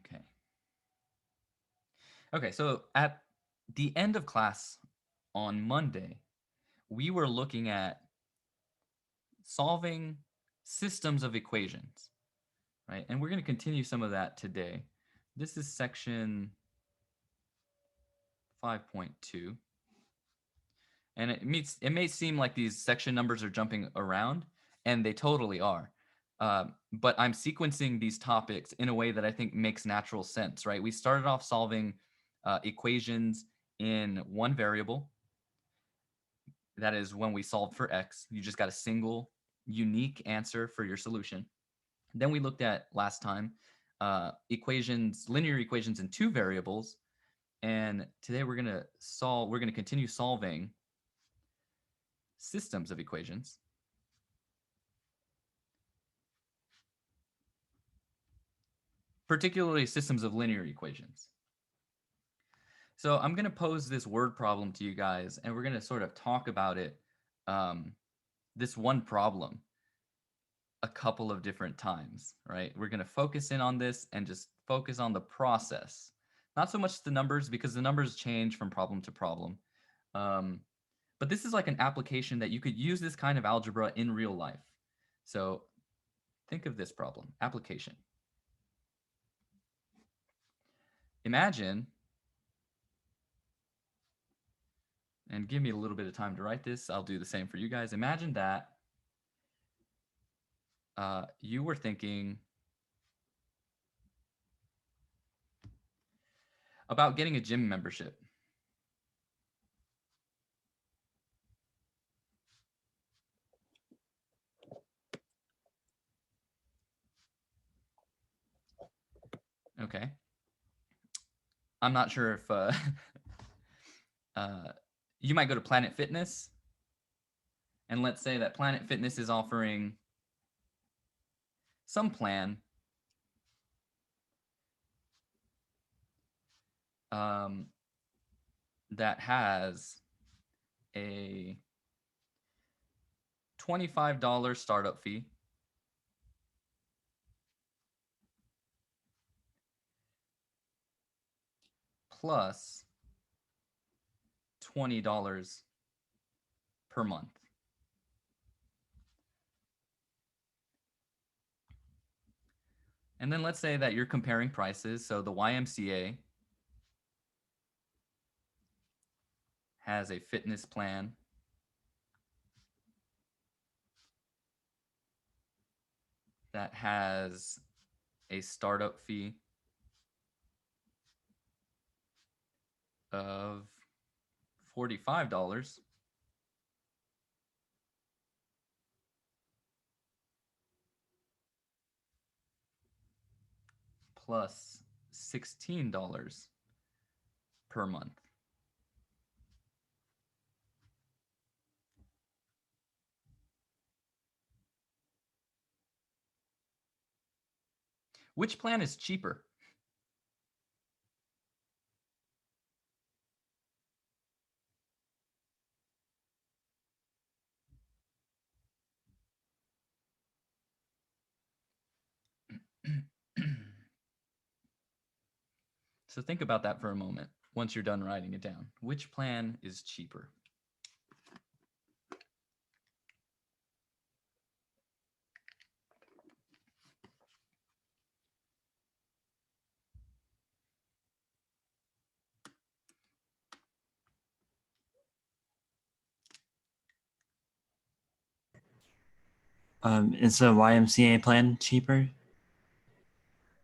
Okay. Okay, so at the end of class on Monday, we were looking at solving systems of equations, right? And we're going to continue some of that today. This is section 5.2. And it may seem like these section numbers are jumping around, and they totally are. But I'm sequencing these topics in a way that I think makes natural sense, right? We started off solving equations in one variable. That is when we solved for x. You just got a single unique answer for your solution. Then we looked at last time linear equations in two variables. And today we're going to continue solving systems of equations. Particularly systems of linear equations. So I'm going to pose this word problem to you guys, and we're going to sort of talk about it, this one problem, a couple of different times, right? We're going to focus in on this and just focus on the process. Not so much the numbers, because the numbers change from problem to problem. But this is like an application that you could use this kind of algebra in real life. So think of this problem, application. Imagine, and give me a little bit of time to write this. I'll do the same for you guys. Imagine that you were thinking about getting a gym membership. Okay. I'm not sure if you might go to Planet Fitness, and let's say that Planet Fitness is offering some plan that has a $25 startup fee, plus $20 per month. And then let's say that you're comparing prices. So the YMCA has a fitness plan that has a startup fee of $45 plus $16 per month. Which plan is cheaper? So think about that for a moment once you're done writing it down. Which plan is cheaper? Is the YMCA plan cheaper?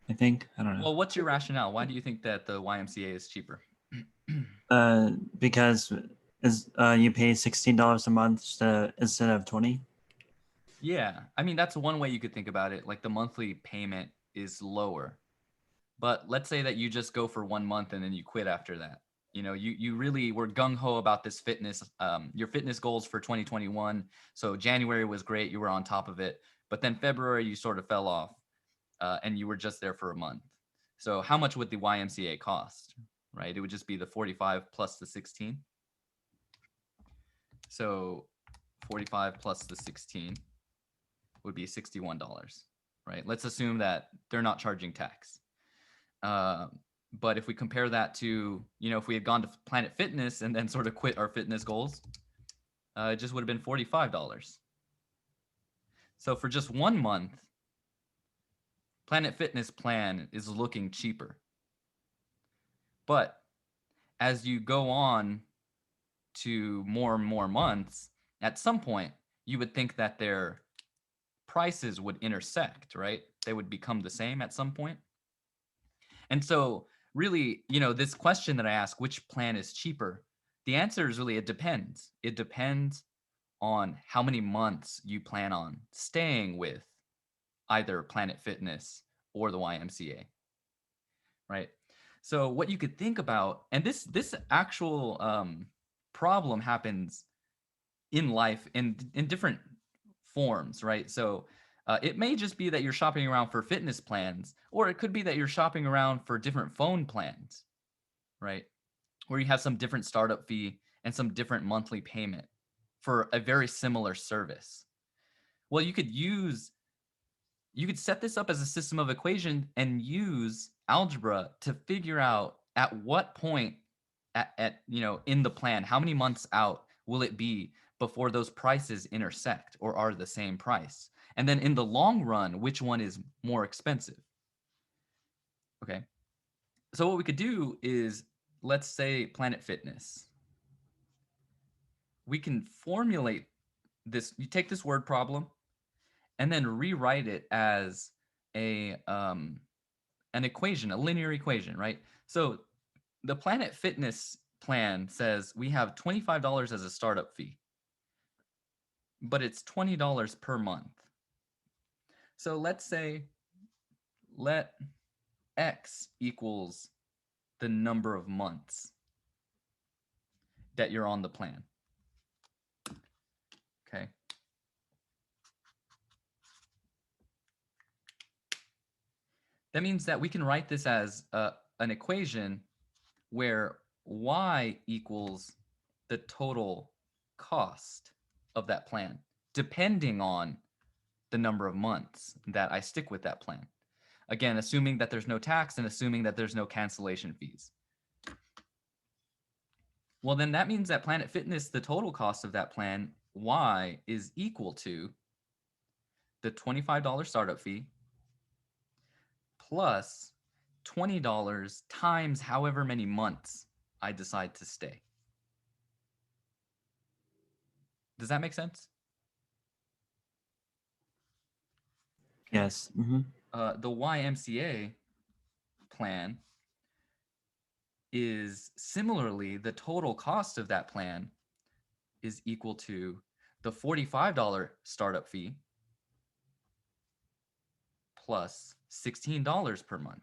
I think. I don't know. Well, what's your rationale? Why do you think that the YMCA is cheaper? Because you pay $16 a month instead of 20. Yeah, I mean, that's one way you could think about it. Like the monthly payment is lower. But let's say that you just go for 1 month and then you quit after that. You know, you really were gung ho about this fitness, your fitness goals for 2021. So January was great, you were on top of it. But then February you sort of fell off, and you were just there for a month. So how much would the YMCA cost? Right, it would just be the 45 plus the 16. So 45 plus the 16 would be $61. Right? Let's assume that they're not charging tax. But if we compare that to, if we had gone to Planet Fitness and then sort of quit our fitness goals, it just would have been $45. So for just 1 month, Planet Fitness plan is looking cheaper. But as you go on to more and more months, at some point, you would think that their prices would intersect, right? They would become the same at some point. And so, really, this question that I ask, which plan is cheaper? The answer is really it depends. It depends on how many months you plan on staying with either Planet Fitness or the YMCA, right? So what you could think about, and this actual problem happens in life in different forms, right? So it may just be that you're shopping around for fitness plans, or it could be that you're shopping around for different phone plans, right? Where you have some different startup fee and some different monthly payment for a very similar service. Well, you could set this up as a system of equation and use algebra to figure out at what point in the plan, how many months out will it be before those prices intersect or are the same price, and then in the long run, which one is more expensive. Okay, so what we could do is, let's say Planet Fitness, we can formulate this. You take this word problem and then rewrite it as a an equation, a linear equation, right? So the Planet Fitness plan says we have $25 as a startup fee, but it's $20 per month. So let's say let X equals the number of months that you're on the plan. Okay. That means that we can write this as an equation where Y equals the total cost of that plan, depending on the number of months that I stick with that plan. Again, assuming that there's no tax and assuming that there's no cancellation fees. Well, then that means that Planet Fitness, the total cost of that plan, Y, is equal to the $25 startup fee plus $20 times however many months I decide to stay. Does that make sense? Yes. The YMCA plan is similarly, the total cost of that plan is equal to the $45 startup fee plus $16 per month.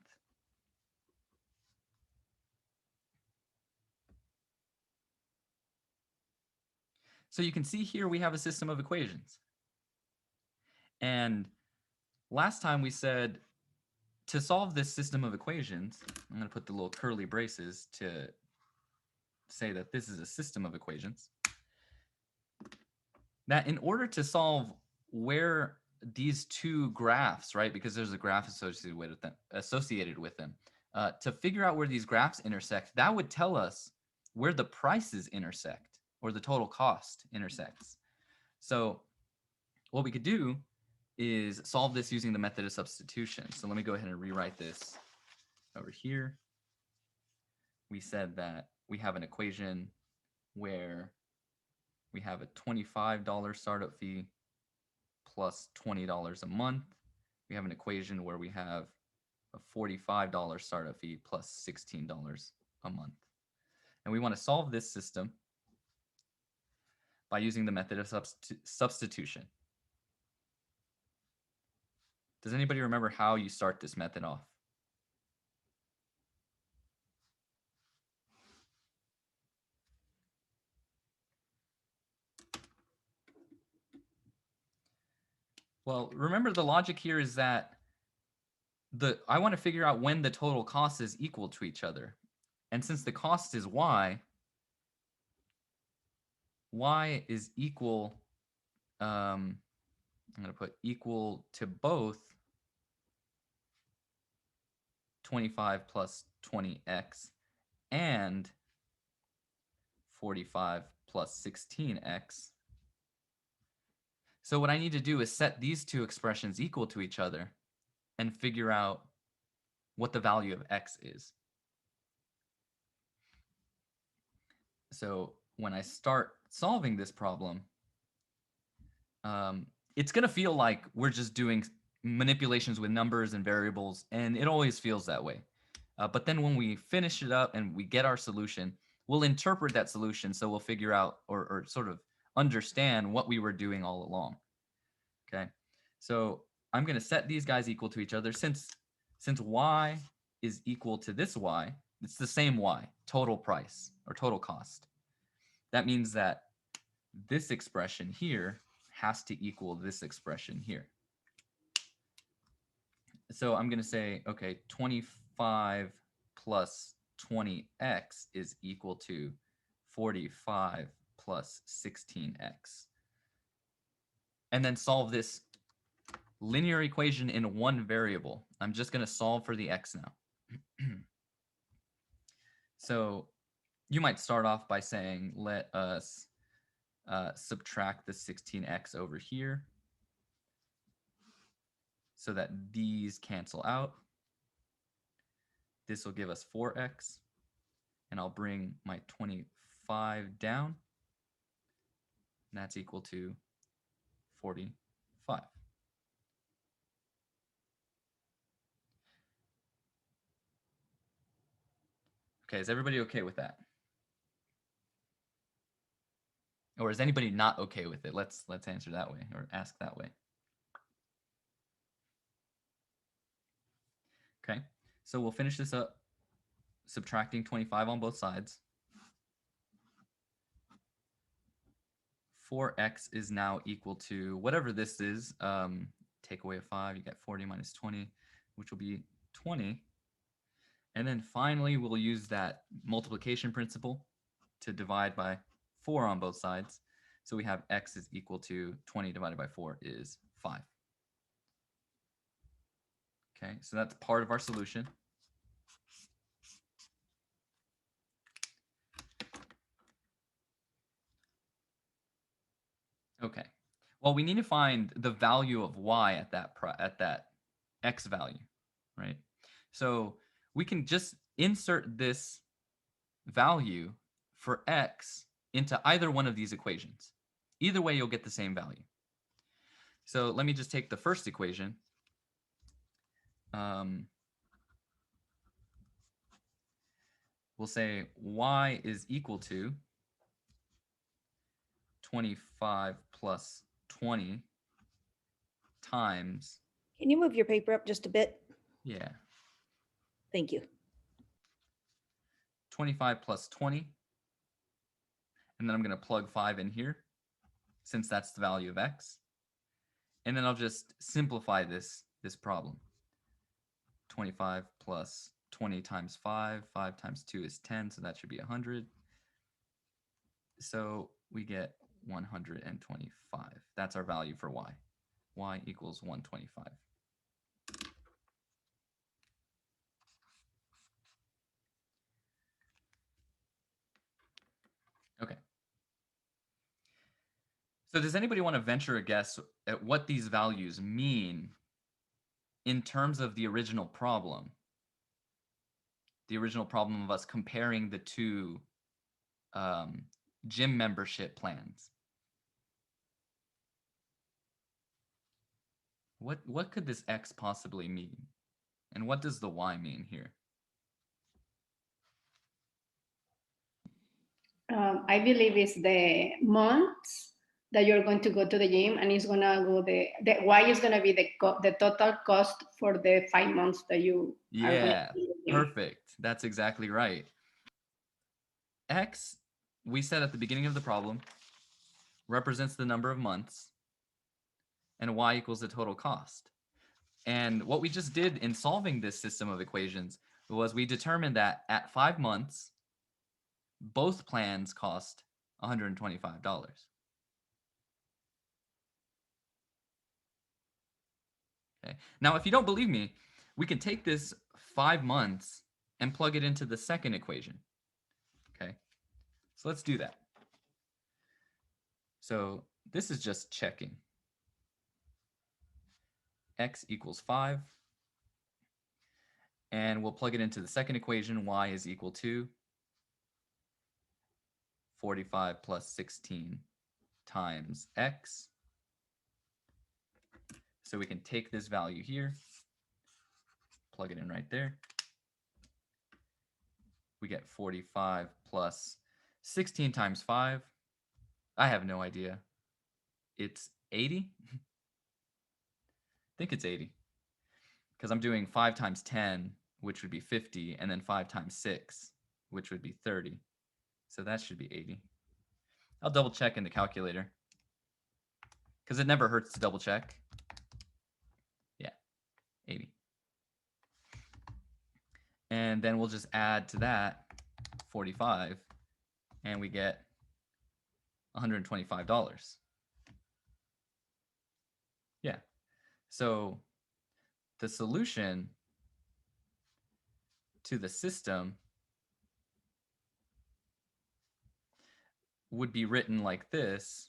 So you can see here we have a system of equations. And last time we said to solve this system of equations, I'm going to put the little curly braces to say that this is a system of equations, that in order to solve where these two graphs, right, because there's a graph associated with them, to figure out where these graphs intersect, that would tell us where the prices intersect or the total cost intersects. So what we could do is solve this using the method of substitution. So let me go ahead and rewrite this over here. We said that we have an equation where we have a $25 startup fee plus $20 a month. We have an equation where we have a $45 startup fee plus $16 a month. And we want to solve this system by using the method of substitution. Does anybody remember how you start this method off? Well, remember the logic here is that I want to figure out when the total cost is equal to each other. And since the cost is Y is equal, I'm going to put equal to both 25 plus 20x and 45 plus 16x. So what I need to do is set these two expressions equal to each other and figure out what the value of x is. So when I start solving this problem, it's going to feel like we're just doing manipulations with numbers and variables, and it always feels that way. But then when we finish it up and we get our solution, we'll interpret that solution so we'll figure out or sort of understand what we were doing all along. Okay, so I'm going to set these guys equal to each other. Since y is equal to this y, it's the same y, total price or total cost. That means that this expression here has to equal this expression here. So I'm going to say, okay, 25 plus 20x is equal to 45 plus 16x. And then solve this linear equation in one variable. I'm just going to solve for the x now. So you might start off by saying, let us subtract the 16x over here so that these cancel out. This will give us 4x, and I'll bring my 25 down, and that's equal to 45. Okay, is everybody okay with that? Or is anybody not okay with it? Let's answer that way or ask that way. Okay, so we'll finish this up subtracting 25 on both sides. 4x is now equal to whatever this is. Take away a 5, you get 40 minus 20, which will be 20. And then finally, we'll use that multiplication principle to divide by 4 on both sides. So we have x is equal to 20 divided by 4 is 5. Okay, so that's part of our solution. Okay, well, we need to find the value of y at that x value, right? So we can just insert this value for x into either one of these equations. Either way, you'll get the same value. So let me just take the first equation. We'll say y is equal to 25 plus 20 times. Can you move your paper up just a bit? Yeah. Thank you. 25 plus 20. And then I'm going to plug 5 in here, since that's the value of x. And then I'll just simplify this problem. 25 plus 20 times 5. 5 times 2 is 10, so that should be 100. So we get 125. That's our value for y. Y equals 125. Okay. So does anybody want to venture a guess at what these values mean in terms of the original problem? The original problem of us comparing the two gym membership plans. What could this x possibly mean? And what does the y mean here? I believe it's the months that you're going to go to the gym, and it's gonna go the y is gonna be the total cost for the 5 months that you are going Yeah, to the gym. perfect. That's exactly right. X, we said at the beginning of the problem, represents the number of months, and y equals the total cost. And what we just did in solving this system of equations was we determined that at 5 months, both plans cost $125. Okay. Now, if you don't believe me, we can take this 5 months and plug it into the second equation. Okay, so let's do that. So this is just checking. X equals 5. And we'll plug it into the second equation. Y is equal to 45 plus 16 times X. So we can take this value here, plug it in right there. We get 45 plus 16 times 5. I have no idea. It's 80? I think it's 80. Because I'm doing 5 times 10, which would be 50, and then 5 times 6, which would be 30. So that should be 80. I'll double check in the calculator. Because it never hurts to double check. Yeah, 80. And then we'll just add to that 45, and we get $125. Yeah. So the solution to the system would be written like this,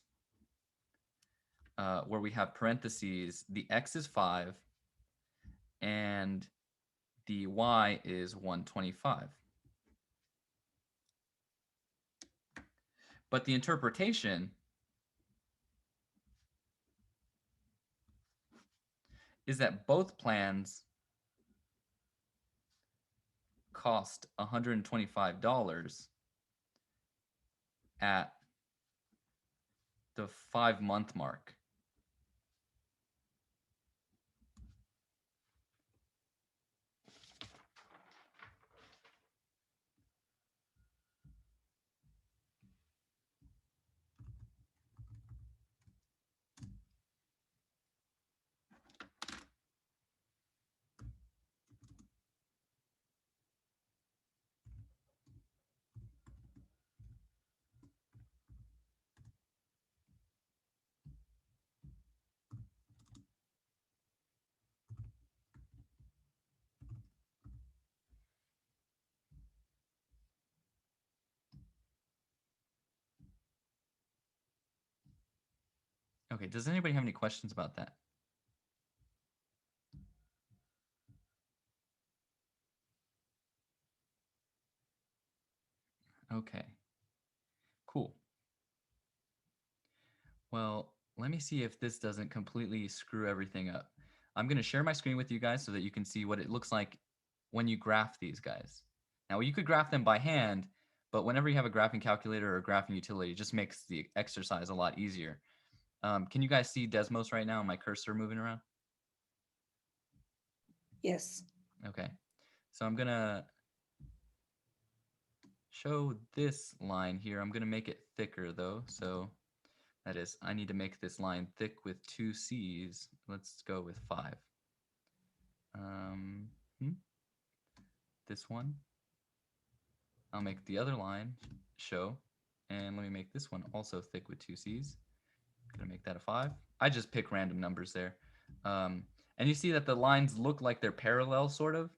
where we have parentheses, the X is 5, and the Y is 125. But the interpretation is that both plans cost $125 at the 5-month mark. Okay, does anybody have any questions about that? Okay, cool. Well, let me see if this doesn't completely screw everything up. I'm going to share my screen with you guys so that you can see what it looks like when you graph these guys. Now, you could graph them by hand, but whenever you have a graphing calculator or a graphing utility, it just makes the exercise a lot easier. Can you guys see Desmos right now? My cursor moving around? Yes. Okay, so I'm going to show this line here. I'm going to make it thicker, though, so that is, I need to make this line thick with 2 C's. Let's go with 5. This one. I'll make the other line show. And let me make this one also thick with 2 C's. I'm gonna make that a 5. I just pick random numbers there. And you see that the lines look like they're parallel, sort of.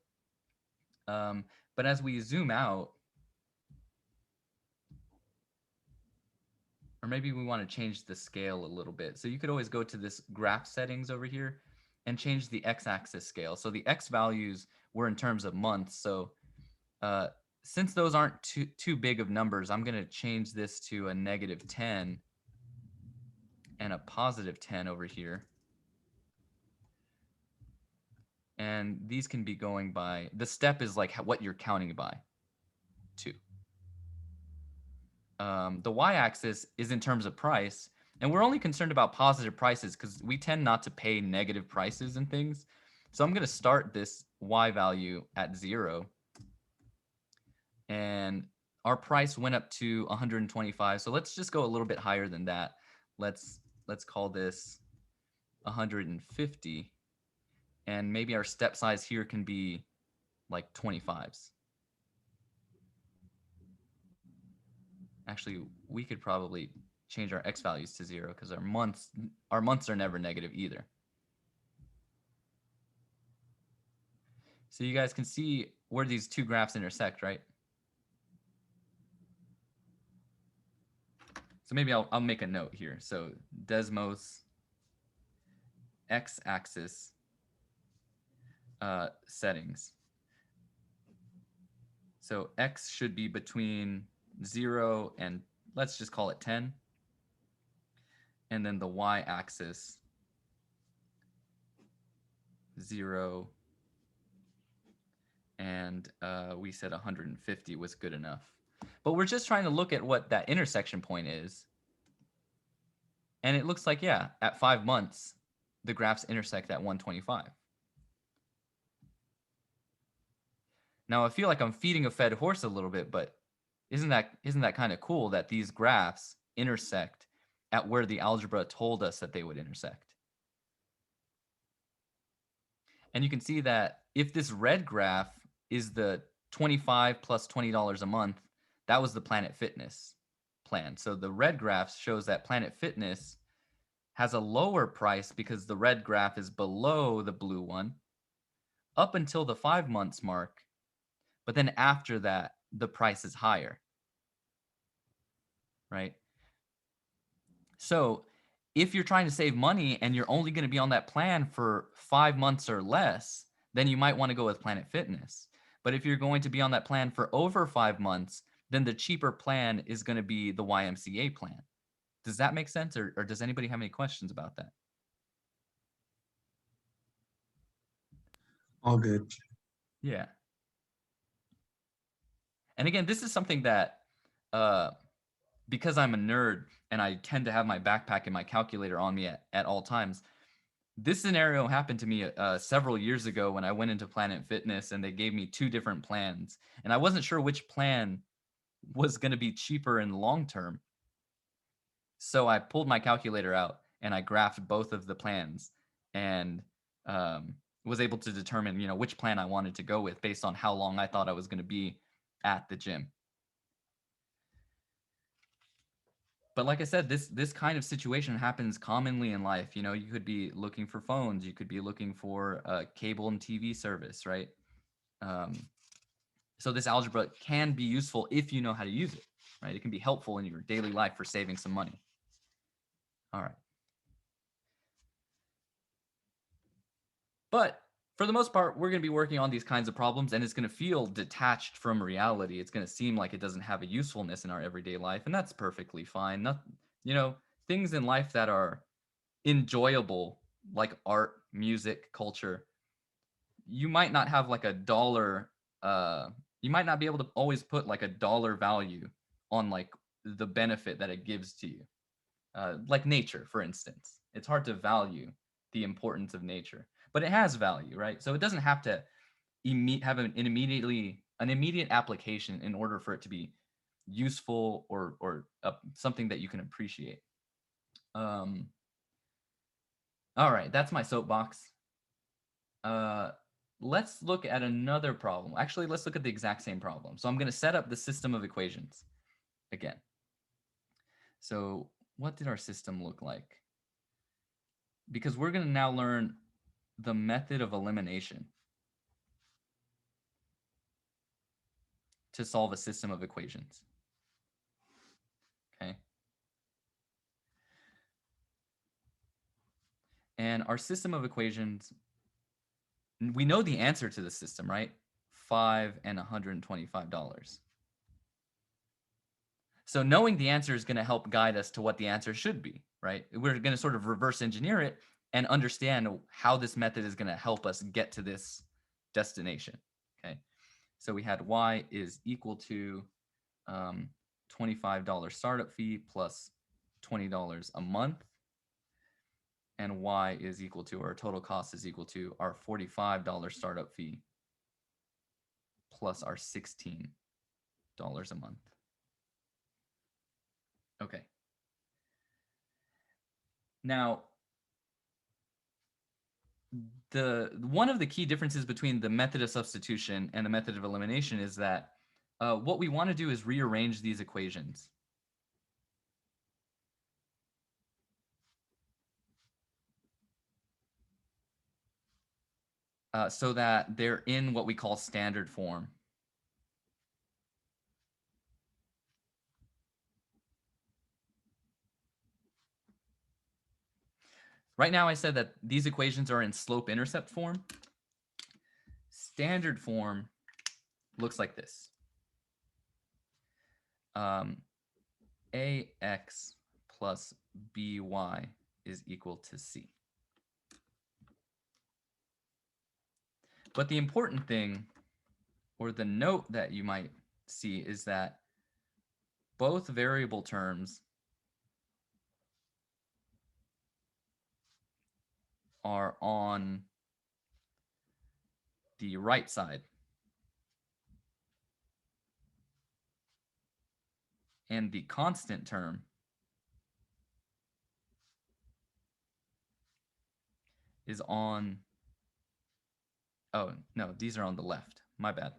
But as we zoom out, or maybe we want to change the scale a little bit. So you could always go to this graph settings over here and change the x-axis scale. So the x values were in terms of months. So since those aren't too big of numbers, I'm going to change this to a -10 and a +10 over here. And these can be going by, the step is like what you're counting by, 2. The y-axis is in terms of price, and we're only concerned about positive prices because we tend not to pay negative prices and things. So I'm going to start this y value at 0, and our price went up to 125. So let's just go a little bit higher than that. Let's call this 150, and maybe our step size here can be like 25s. Actually, we could probably change our x values to 0 because our months are never negative either. So you guys can see where these two graphs intersect, right? So maybe I'll make a note here. So Desmos x-axis settings. So x should be between 0 and let's just call it 10. And then the y-axis 0 and we said 150 was good enough. But we're just trying to look at what that intersection point is. And it looks like, yeah, at 5 months, the graphs intersect at 125. Now I feel like I'm feeding a fed horse a little bit, but isn't that kind of cool that these graphs intersect at where the algebra told us that they would intersect? And you can see that if this red graph is the 25 plus $20 a month, that was the Planet Fitness plan. So the red graph shows that Planet Fitness has a lower price because the red graph is below the blue one up until the 5 months mark. But then after that, the price is higher, right? So if you're trying to save money and you're only going to be on that plan for 5 months or less, then you might want to go with Planet Fitness. But if you're going to be on that plan for over 5 months, then the cheaper plan is going to be the YMCA plan. Does that make sense? Or does anybody have any questions about that? All good. Yeah. And again, this is something that, because I'm a nerd and I tend to have my backpack and my calculator on me at all times, this scenario happened to me several years ago when I went into Planet Fitness and they gave me 2 different plans. And I wasn't sure which plan was going to be cheaper in the long term. So I pulled my calculator out and I graphed both of the plans and was able to determine, which plan I wanted to go with based on how long I thought I was going to be at the gym. But like I said, this kind of situation happens commonly in life. You could be looking for phones, you could be looking for a cable and TV service, right? So this algebra can be useful if you know how to use it, right? It can be helpful in your daily life for saving some money. All right. But for the most part, we're going to be working on these kinds of problems, and it's going to feel detached from reality. It's going to seem like it doesn't have a usefulness in our everyday life, and that's perfectly fine. Things in life that are enjoyable, like art, music, culture, you might not have like a dollar, you might not be able to always put like a dollar value on like the benefit that it gives to you. Like nature, for instance. It's hard to value the importance of nature, but it has value, right? So it doesn't have to have an immediate application in order for it to be useful or something that you can appreciate. All right, that's my soapbox. Let's look at another problem. Actually, let's look at the exact same problem. So I'm going to set up the system of equations again. So what did our system look like? Because we're going to now learn the method of elimination to solve a system of equations. Okay. And our system of equations, we know the answer to the system, right? $5 and $125. So knowing the answer is going to help guide us to what the answer should be, right? We're going to sort of reverse engineer it and understand how this method is going to help us get to this destination, okay? So we had y is equal to $25 startup fee plus $20 a month. And y is equal to, or total cost is equal to our $45 startup fee plus our $16 a month. Okay. Now, one of the key differences between the method of substitution and the method of elimination is that what we want to do is rearrange these equations. so that they're in what we call standard form. Right now I said that these equations are in slope-intercept form. Standard form looks like this. AX plus BY is equal to C. But the important thing, or the note that you might see, is that both variable terms are on the right side. And the constant term is on, oh, no, these are on the left. My bad.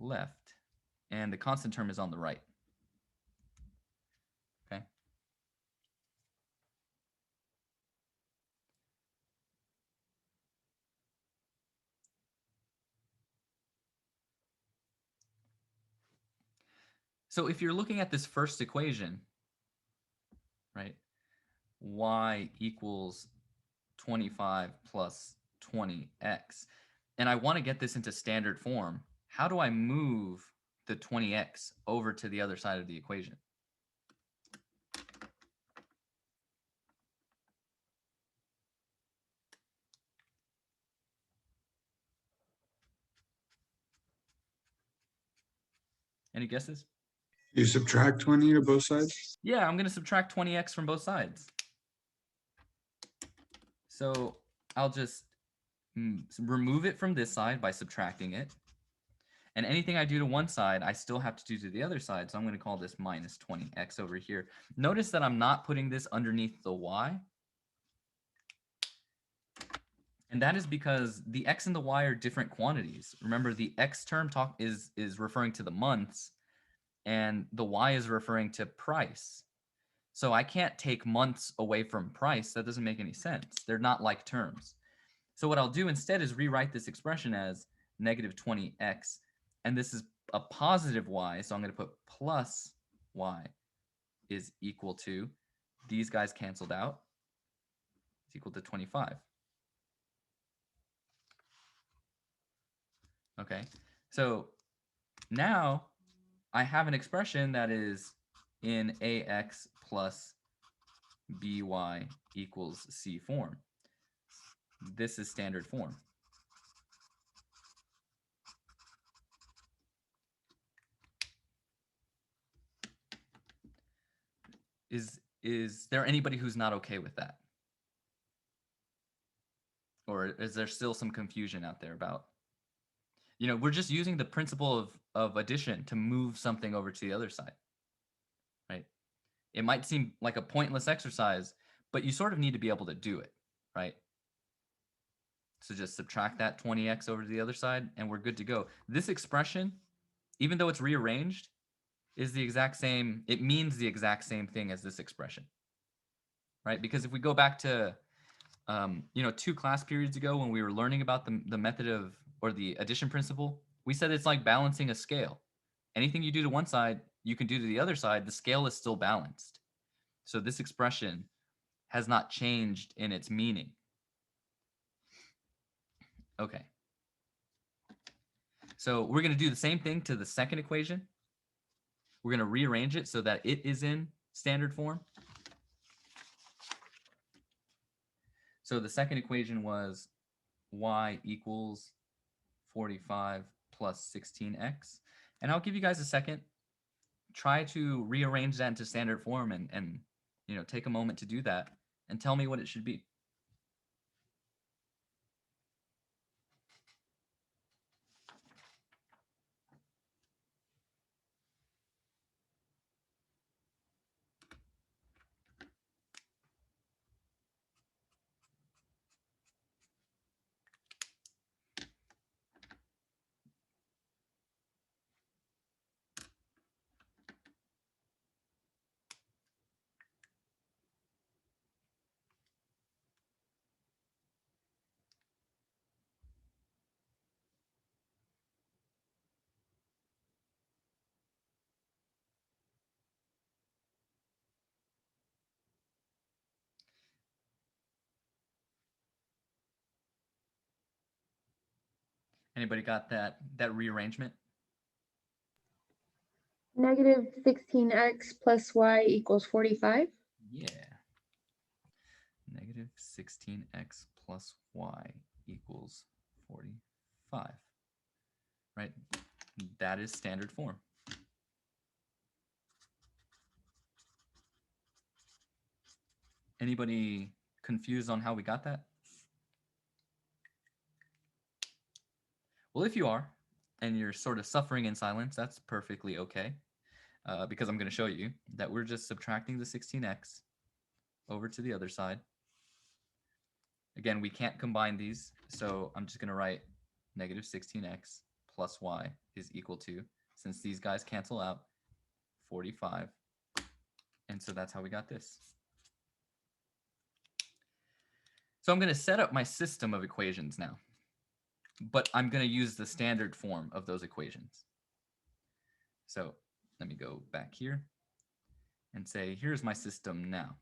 Left. And the constant term is on the right. Okay. So if you're looking at this first equation, right, y equals 25 plus 20x, and I want to get this into standard form, how do I move the 20x over to the other side of the equation? Any guesses? You subtract 20 to both sides? Yeah, I'm going to subtract 20x from both sides. So I'll just remove it from this side by subtracting it. And anything I do to one side, I still have to do to the other side. So I'm going to call this minus 20x over here. Notice that I'm not putting this underneath the y. And that is because the x and the y are different quantities. Remember, the x term is referring to the months, and the y is referring to price. So I can't take months away from price. That doesn't make any sense. They're not like terms. So what I'll do instead is rewrite this expression as negative 20x, and this is a positive y, so I'm going to put plus y is equal to, these guys canceled out, it's equal to 25. Okay, so now I have an expression that is in ax plus by equals c form. This is standard form. Is there anybody who's not okay with that? Or is there still some confusion out there about, you know, we're just using the principle of addition to move something over to the other side, right? It might seem like a pointless exercise, but you sort of need to be able to do it, right? So just subtract that 20x over to the other side and we're good to go. This expression, even though it's rearranged, is the exact same, it means the exact same thing as this expression, right? Because if we go back to, you know, 2 class periods ago when we were learning about the method of, or the addition principle, we said it's like balancing a scale. Anything you do to one side, you can do to the other side, the scale is still balanced. So this expression has not changed in its meaning. Okay. So we're going to do the same thing to the second equation. We're going to rearrange it so that it is in standard form. So the second equation was y equals 45 plus 16x. And I'll give you guys a second. Try to rearrange that into standard form and you know, take a moment to do that and tell me what it should be. Anybody got that rearrangement? Negative 16x plus y equals 45. Yeah. Negative 16x plus y equals 45. Right? That is standard form. Anybody confused on how we got that? Well, if you are, and you're sort of suffering in silence, that's perfectly okay. Because I'm going to show you that we're just subtracting the 16x over to the other side. Again, we can't combine these, so I'm just going to write negative 16x plus y is equal to, since these guys cancel out, 45. And so that's how we got this. So I'm going to set up my system of equations now, but I'm going to use the standard form of those equations. So let me go back here and say, here's my system now.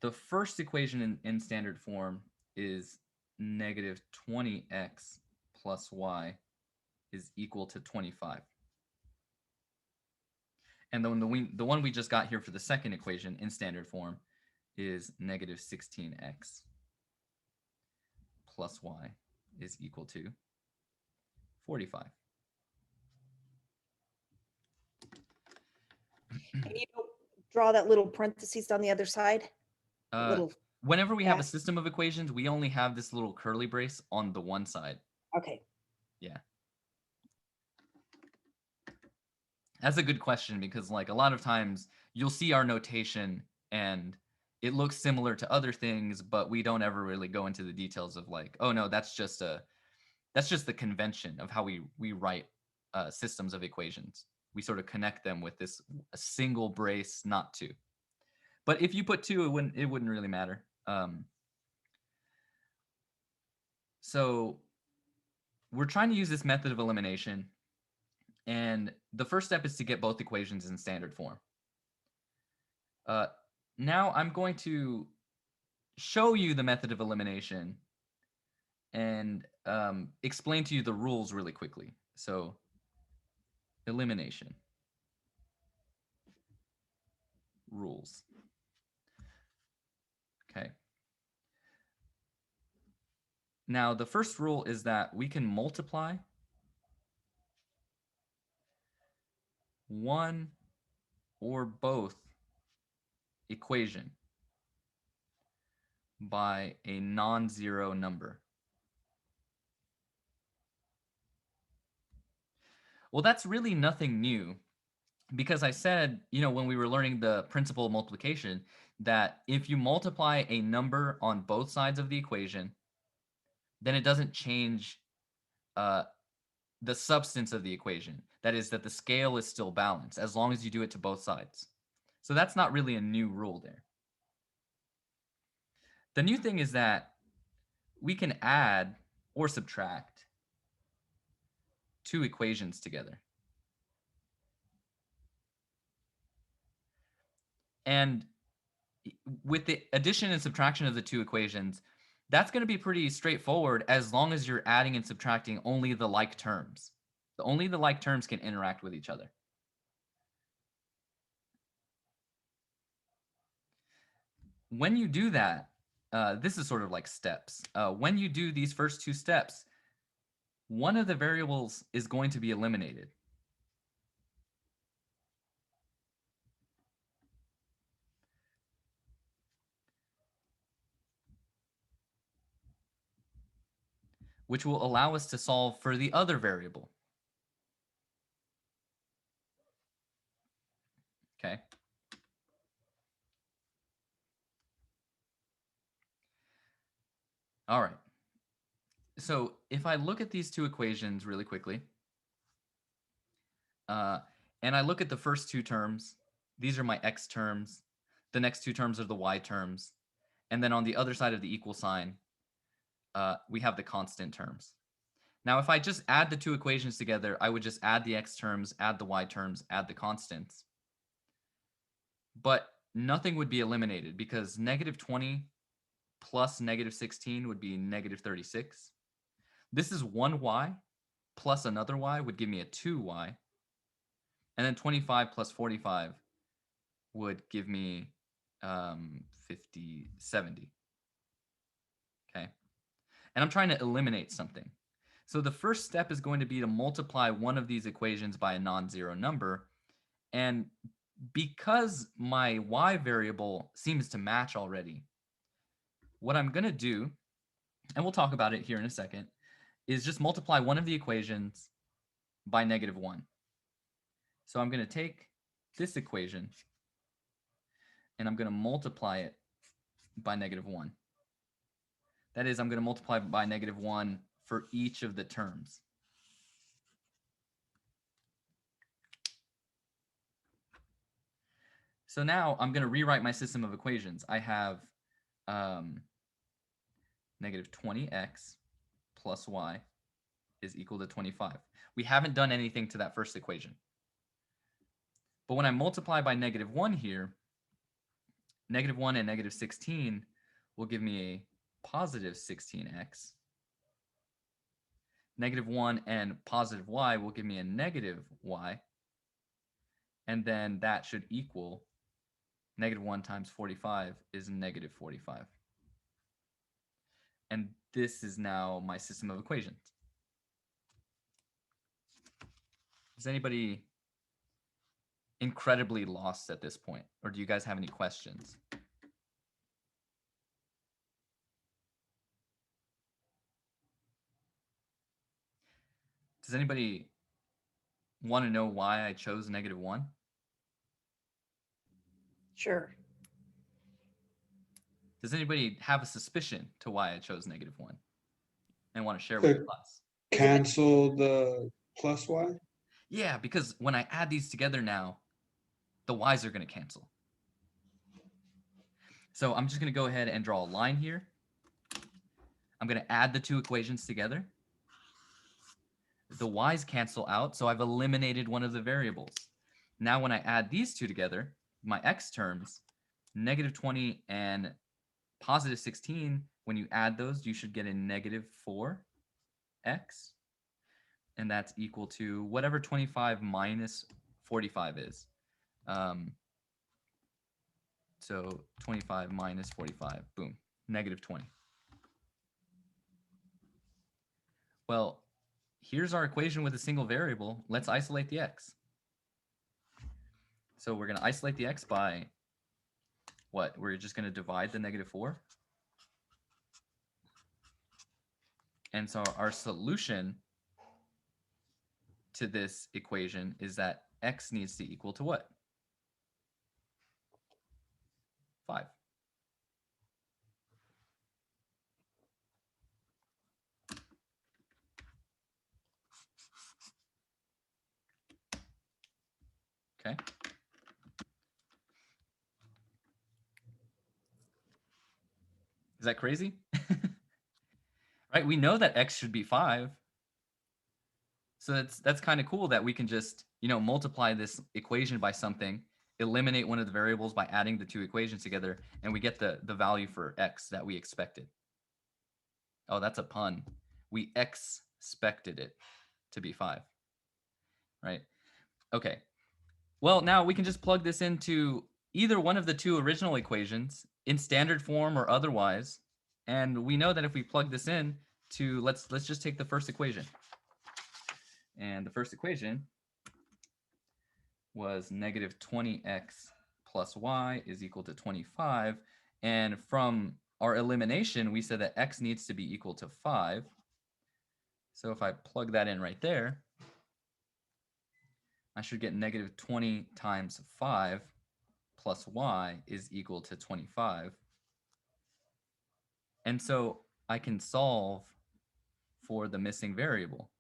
The first equation in standard form is negative 20x plus y is equal to 25. And then the one we just got here for the second equation in standard form is negative 16x plus y is equal to 45. And you don't draw that little parentheses on the other side? Little, Whenever we have a dash. system of equations, we only have this little curly brace on the one side. okay. Yeah. That's a good question because like a lot of times you'll see our notation and it looks similar to other things, but we don't ever really go into the details of like, oh no, that's just the convention of how we write systems of equations. We sort of connect them with this a single brace, not two. But if you put two, it wouldn't really matter. So we're trying to use this method of elimination. And the first step is to get both equations in standard form. Now I'm going to show you the method of elimination and explain to you the rules really quickly. So elimination. Rules. Okay. Now the first rule is that we can multiply one or both equation by a non-zero number. Well, that's really nothing new because I said, when we were learning the principle of multiplication, that if you multiply a number on both sides of the equation, then it doesn't change the substance of the equation. That is, that the scale is still balanced as long as you do it to both sides. So that's not really a new rule there. The new thing is that we can add or subtract two equations together. And with the addition and subtraction of the two equations, that's going to be pretty straightforward as long as you're adding and subtracting only the like terms. Only the like terms can interact with each other. When you do that, this is sort of like steps. When you do these first two steps, one of the variables is going to be eliminated. Which will allow us to solve for the other variable. Okay. All right. So if I look at these two equations really quickly, and I look at the first two terms, these are my x terms, the next two terms are the y terms, and then on the other side of the equal sign, we have the constant terms. Now, if I just add the two equations together, I would just add the x terms, add the y terms, add the constants. But nothing would be eliminated because negative 20 plus negative 16 would be negative 36. This is 1y plus another y would give me a 2y. And then 25 plus 45 would give me 50, 70. Okay. And I'm trying to eliminate something. So the first step is going to be to multiply one of these equations by a non-zero number. And because my y variable seems to match already, what I'm going to do, and we'll talk about it here in a second, is just multiply one of the equations by -1. So I'm going to take this equation and I'm going to multiply it by -1. That is, I'm going to multiply by -1 for each of the terms. So now I'm going to rewrite my system of equations. I have -20x plus y is equal to 25. We haven't done anything to that first equation. But when I multiply by -1 here, -1 and -16 will give me a positive 16x. -1 and positive y will give me a negative y. And then that should equal -1 times 45 is -45. And this is now my system of equations. Is anybody incredibly lost at this point? Or do you guys have any questions? Does anybody want to know why I chose -1? Sure. Does anybody have a suspicion to why I chose -1 and want to share with the class? Cancel the plus y? Yeah, because when I add these together now, the y's are going to cancel. So I'm just going to go ahead and draw a line here. I'm going to add the two equations together. The y's cancel out, so I've eliminated one of the variables. Now when I add these two together, my x terms, -20 and positive 16, when you add those, you should get a -4x. And that's equal to whatever 25 minus 45 is. So 25 minus 45, boom, -20. Well, here's our equation with a single variable. Let's isolate the x. So we're going to isolate the x by what? We're just going to divide the -4. And so our solution to this equation is that x needs to equal to what? 5. Okay. Is that crazy? Right? We know that x should be 5. So that's kind of cool that we can just, multiply this equation by something, eliminate one of the variables by adding the two equations together, and we get the value for x that we expected. Oh, that's a pun. We expected it to be 5. Right? Okay. Well, now we can just plug this into either one of the two original equations in standard form or otherwise. And we know that if we plug this in to, let's just take the first equation. And the first equation was -20x plus y is equal to 25. And from our elimination, we said that x needs to be equal to 5. So if I plug that in right there, I should get -20 times 5 plus y is equal to 25. And so I can solve for the missing variable.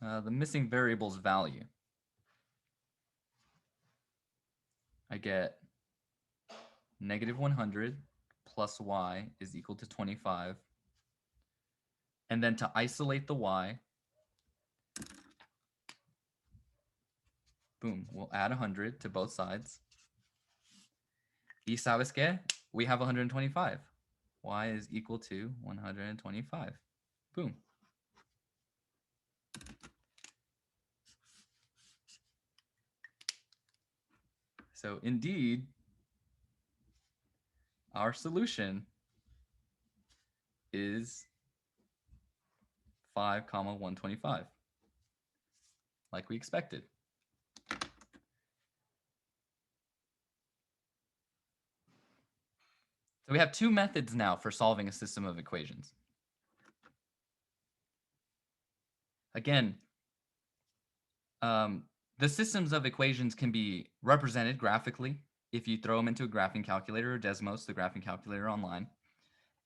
The missing variable's value. I get -100 plus y is equal to 25. And then to isolate the y, boom, we'll add 100 to both sides. Y sabes qué? we have 125. Y is equal to 125. Boom. So indeed, our solution is 5, 125, like we expected. So we have two methods now for solving a system of equations. Again, the systems of equations can be represented graphically if you throw them into a graphing calculator or Desmos, the graphing calculator online.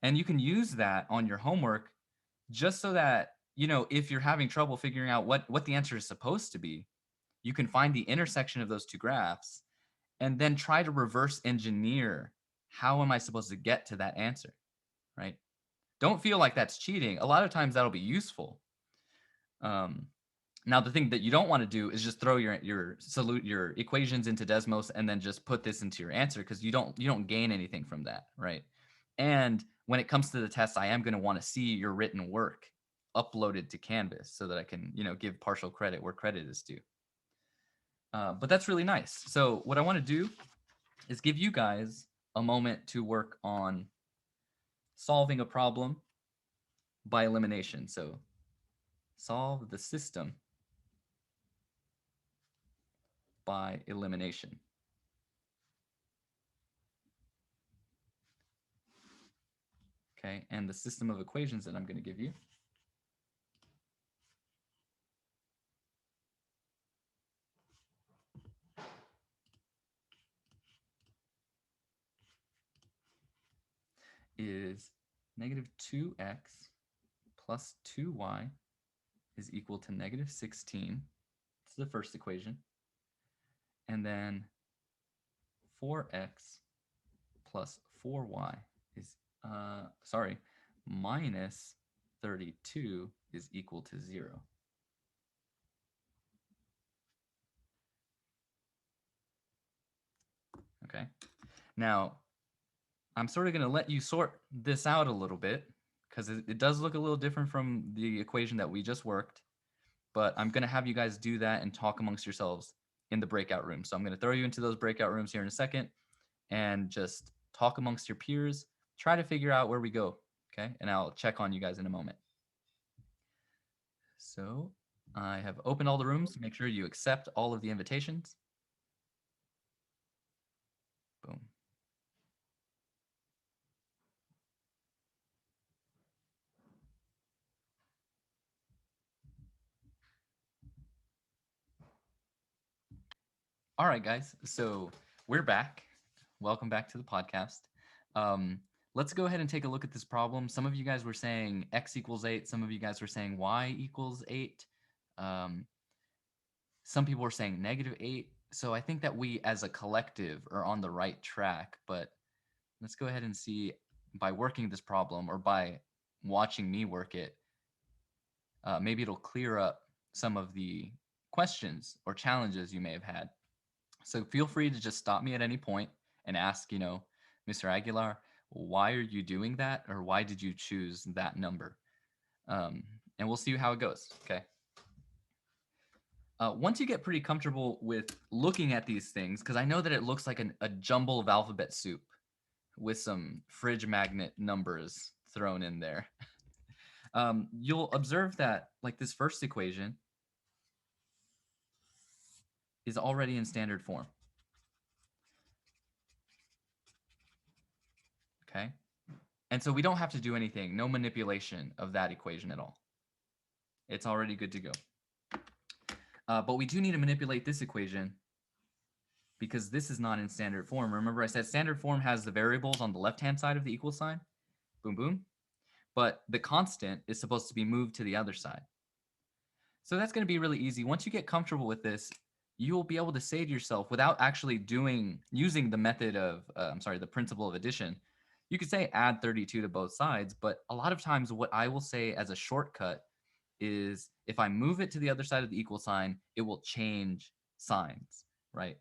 And you can use that on your homework just so that, you know, if you're having trouble figuring out what the answer is supposed to be, you can find the intersection of those two graphs and then try to reverse engineer how am I supposed to get to that answer, right? Don't feel like that's cheating. A lot of times that'll be useful. Now, the thing that you don't want to do is just throw your equations into Desmos and then just put this into your answer, because you don't gain anything from that, right? And when it comes to the test, I am going to want to see your written work uploaded to Canvas so that I can, you know, give partial credit where credit is due. But that's really nice. So what I want to do is give you guys a moment to work on solving a problem by elimination. So solve the system by elimination. Okay, and the system of equations that I'm going to give you is negative 2x plus 2y is equal to negative 16. It's the first equation. And then 4x plus 4y is, minus 32 is equal to 0. Okay. Now, I'm sort of going to let you sort this out a little bit, because it does look a little different from the equation that we just worked, but I'm going to have you guys do that and talk amongst yourselves in the breakout room. So I'm going to throw you into those breakout rooms here in a second and just talk amongst your peers, try to figure out where we go, okay? And I'll check on you guys in a moment. So I have opened all the rooms. Make sure you accept all of the invitations. Boom. All right, guys. So we're back. Welcome back to the podcast. Let's go ahead and take a look at this problem. Some of you guys were saying x equals 8. Some of you guys were saying y equals 8. Some people were saying negative 8. So I think that we as a collective are on the right track. But let's go ahead and see, by working this problem or by watching me work it, maybe it'll clear up some of the questions or challenges you may have had. So feel free to just stop me at any point and ask, you know, Mr. Aguilar, why are you doing that? Or why did you choose that number? And we'll see how it goes, okay? Once you get pretty comfortable with looking at these things, because I know that it looks like a jumble of alphabet soup with some fridge magnet numbers thrown in there. You'll observe that, like, this first equation is already in standard form. Okay. And so we don't have to do anything, no manipulation of that equation at all. It's already good to go. But we do need to manipulate this equation because this is not in standard form. Remember I said standard form has the variables on the left-hand side of the equal sign. Boom, boom. But the constant is supposed to be moved to the other side. So that's going to be really easy. Once you get comfortable with this, you will be able to say to yourself, without actually using the method of, the principle of addition, you could say add 32 to both sides. But a lot of times what I will say as a shortcut is, if I move it to the other side of the equal sign, it will change signs, right?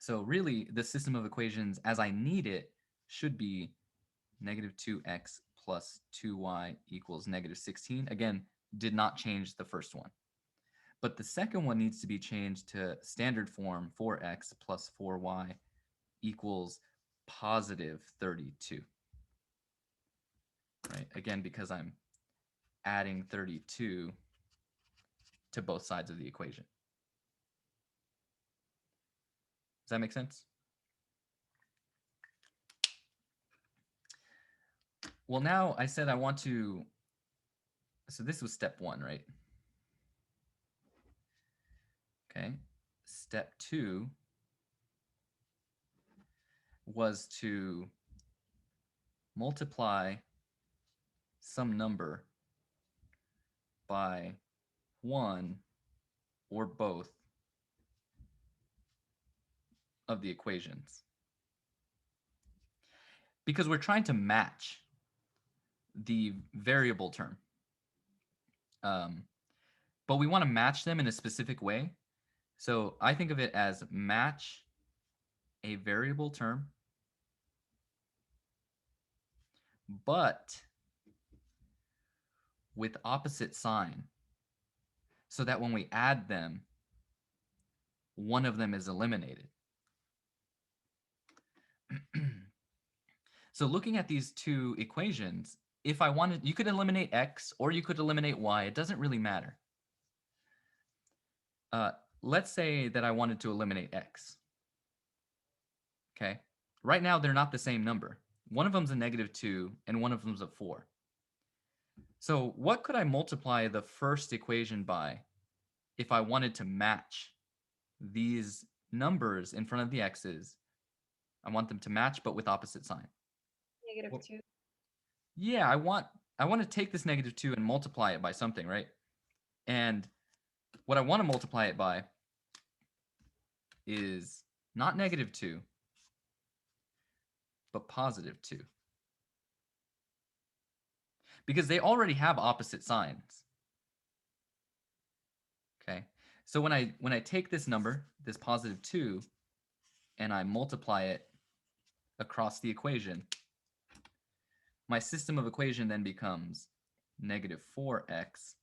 So really, the system of equations as I need it should be negative 2x plus 2y equals negative 16. Again, did not change the first one. But the second one needs to be changed to standard form 4x plus 4y equals positive 32. Right? Again, because I'm adding 32 to both sides of the equation. Does that make sense? Well, now I said I want to, so this was step 1, right? Okay. Step 2 was to multiply some number by 1 or both of the equations. Because we're trying to match the variable term. But we want to match them in a specific way. So I think of it as match a variable term, but with opposite sign, so that when we add them, one of them is eliminated. So looking at these two equations, if I wanted, you could eliminate x or you could eliminate y. It doesn't really matter. Let's say that I wanted to eliminate x. Okay. Right now, they're not the same number. One of them's a negative 2 and one of them's a 4. So what could I multiply the first equation by if I wanted to match these numbers in front of the x's? I want them to match, but with opposite sign. Negative Well, 2. Yeah, I want to take this negative 2 and multiply it by something, right? And what I want to multiply it by is not negative 2, but positive 2. Because they already have opposite signs. Okay. So when I take this number, this positive 2, and I multiply it across the equation, my system of equation then becomes negative 4x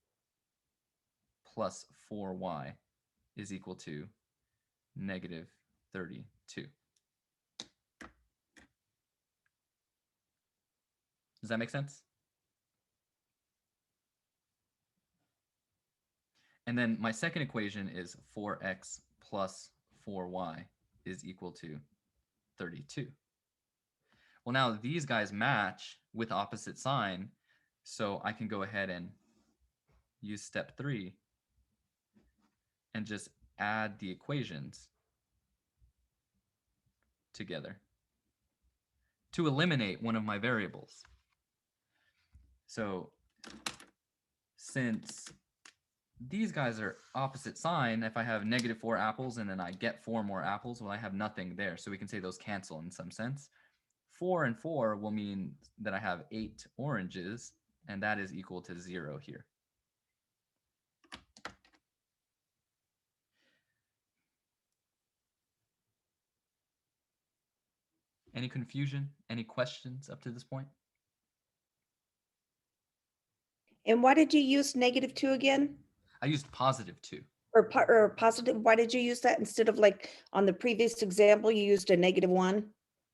plus 4y is equal to negative 32. Does that make sense? And then my second equation is 4x plus 4y is equal to 32. Well, now these guys match with opposite sign, so I can go ahead and use step 3 and just add the equations together to eliminate one of my variables. So since these guys are opposite sign, if I have negative 4 apples and then I get 4 more apples, well, I have nothing there. So we can say those cancel in some sense. 4 and 4 will mean that I have 8 oranges, and that is equal to 0 here. Any confusion? Any questions up to this point? And why did you use negative 2 again? I used positive 2. Or positive, why did you use that instead of like on the previous example, you used a negative 1?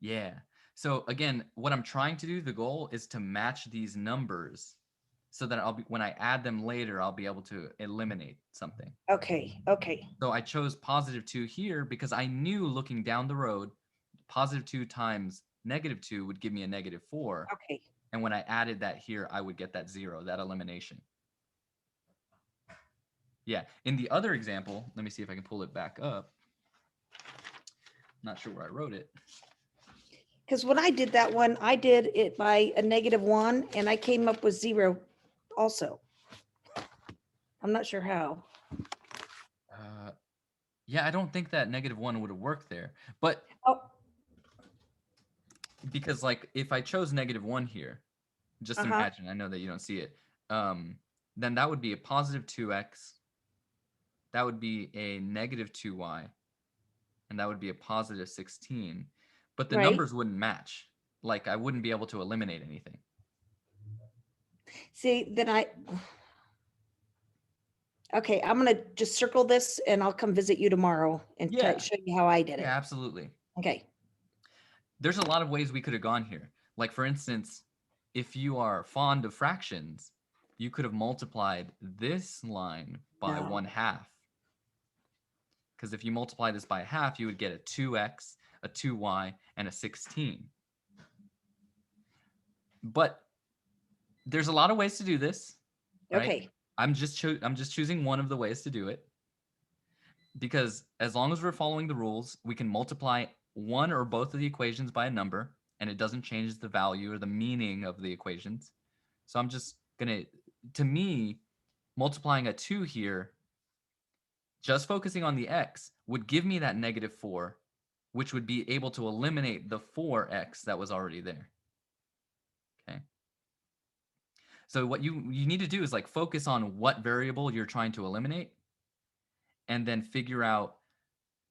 Yeah. So again, what I'm trying to do, the goal is to match these numbers so that when I add them later, I'll be able to eliminate something. Okay, okay. So I chose positive 2 here because I knew looking down the road, positive 2 times negative 2 would give me a negative 4. Okay. And when I added that here, I would get that 0, that elimination. Yeah. In the other example, let me see if I can pull it back up. Not sure where I wrote it. Because when I did that one, I did it by a negative 1 and I came up with 0 also. I'm not sure how. Yeah, I don't think that negative 1 would have worked there. But Oh, because like if I chose negative 1 here, just imagine, I know that you don't see it, then that would be a positive 2x. That would be a negative 2y. and that would be a positive 16, but the Right. numbers wouldn't match. Like I wouldn't be able to eliminate anything. See, okay, I'm gonna just circle this and I'll come visit you tomorrow and Yeah. show you how I did it. Yeah, absolutely. Okay, There's a lot of ways we could have gone here. Like for instance, if you are fond of fractions, you could have multiplied this line by No. 1/2. Because if you multiply this by a half, you would get a 2x, a 2y, and a 16. But there's a lot of ways to do this. Right? okay, I'm just choosing one of the ways to do it. Because as long as we're following the rules, we can multiply one or both of the equations by a number, and it doesn't change the value or the meaning of the equations. So I'm just gonna, to me, multiplying a 2 here, just focusing on the x, would give me that -4, which would be able to eliminate the 4x that was already there. Okay. So what you need to do is like focus on what variable you're trying to eliminate, and then figure out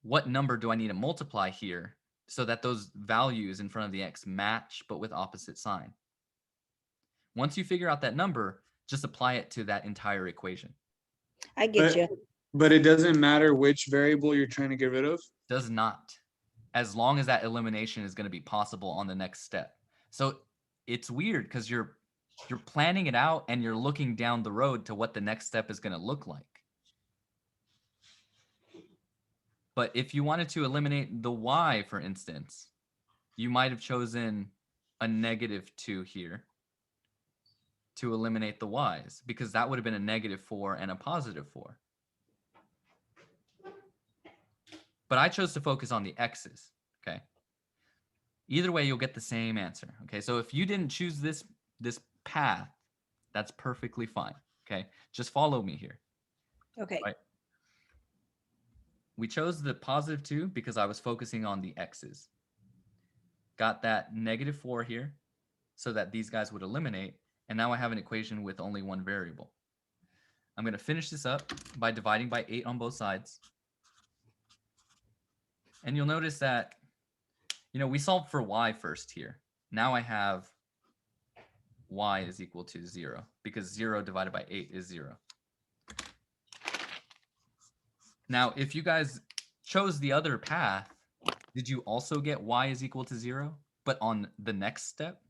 what number do I need to multiply here so that those values in front of the x match, but with opposite sign. Once you figure out that number, just apply it to that entire equation. I get But- you. But it doesn't matter which variable you're trying to get rid of. Does not, as long as that elimination is going to be possible on the next step. So it's weird because you're planning it out and you're looking down the road to what the next step is going to look like. But if you wanted to eliminate the y, for instance, you might have chosen a -2 here to eliminate the y's, because that would have been a -4 and a +4. But I chose to focus on the x's, okay? Either way, you'll get the same answer, okay? So if you didn't choose this path, that's perfectly fine, okay? Just follow me here. Okay, Right. We chose the +2 because I was focusing on the x's. Got that -4 here so that these guys would eliminate, and now I have an equation with only one variable. I'm going to finish this up by dividing by 8 on both sides. And you'll notice that, we solved for y first here. Now I have y is equal to 0, because 0 divided by 8 is 0. Now, if you guys chose the other path, did you also get y is equal to 0, but on the next step?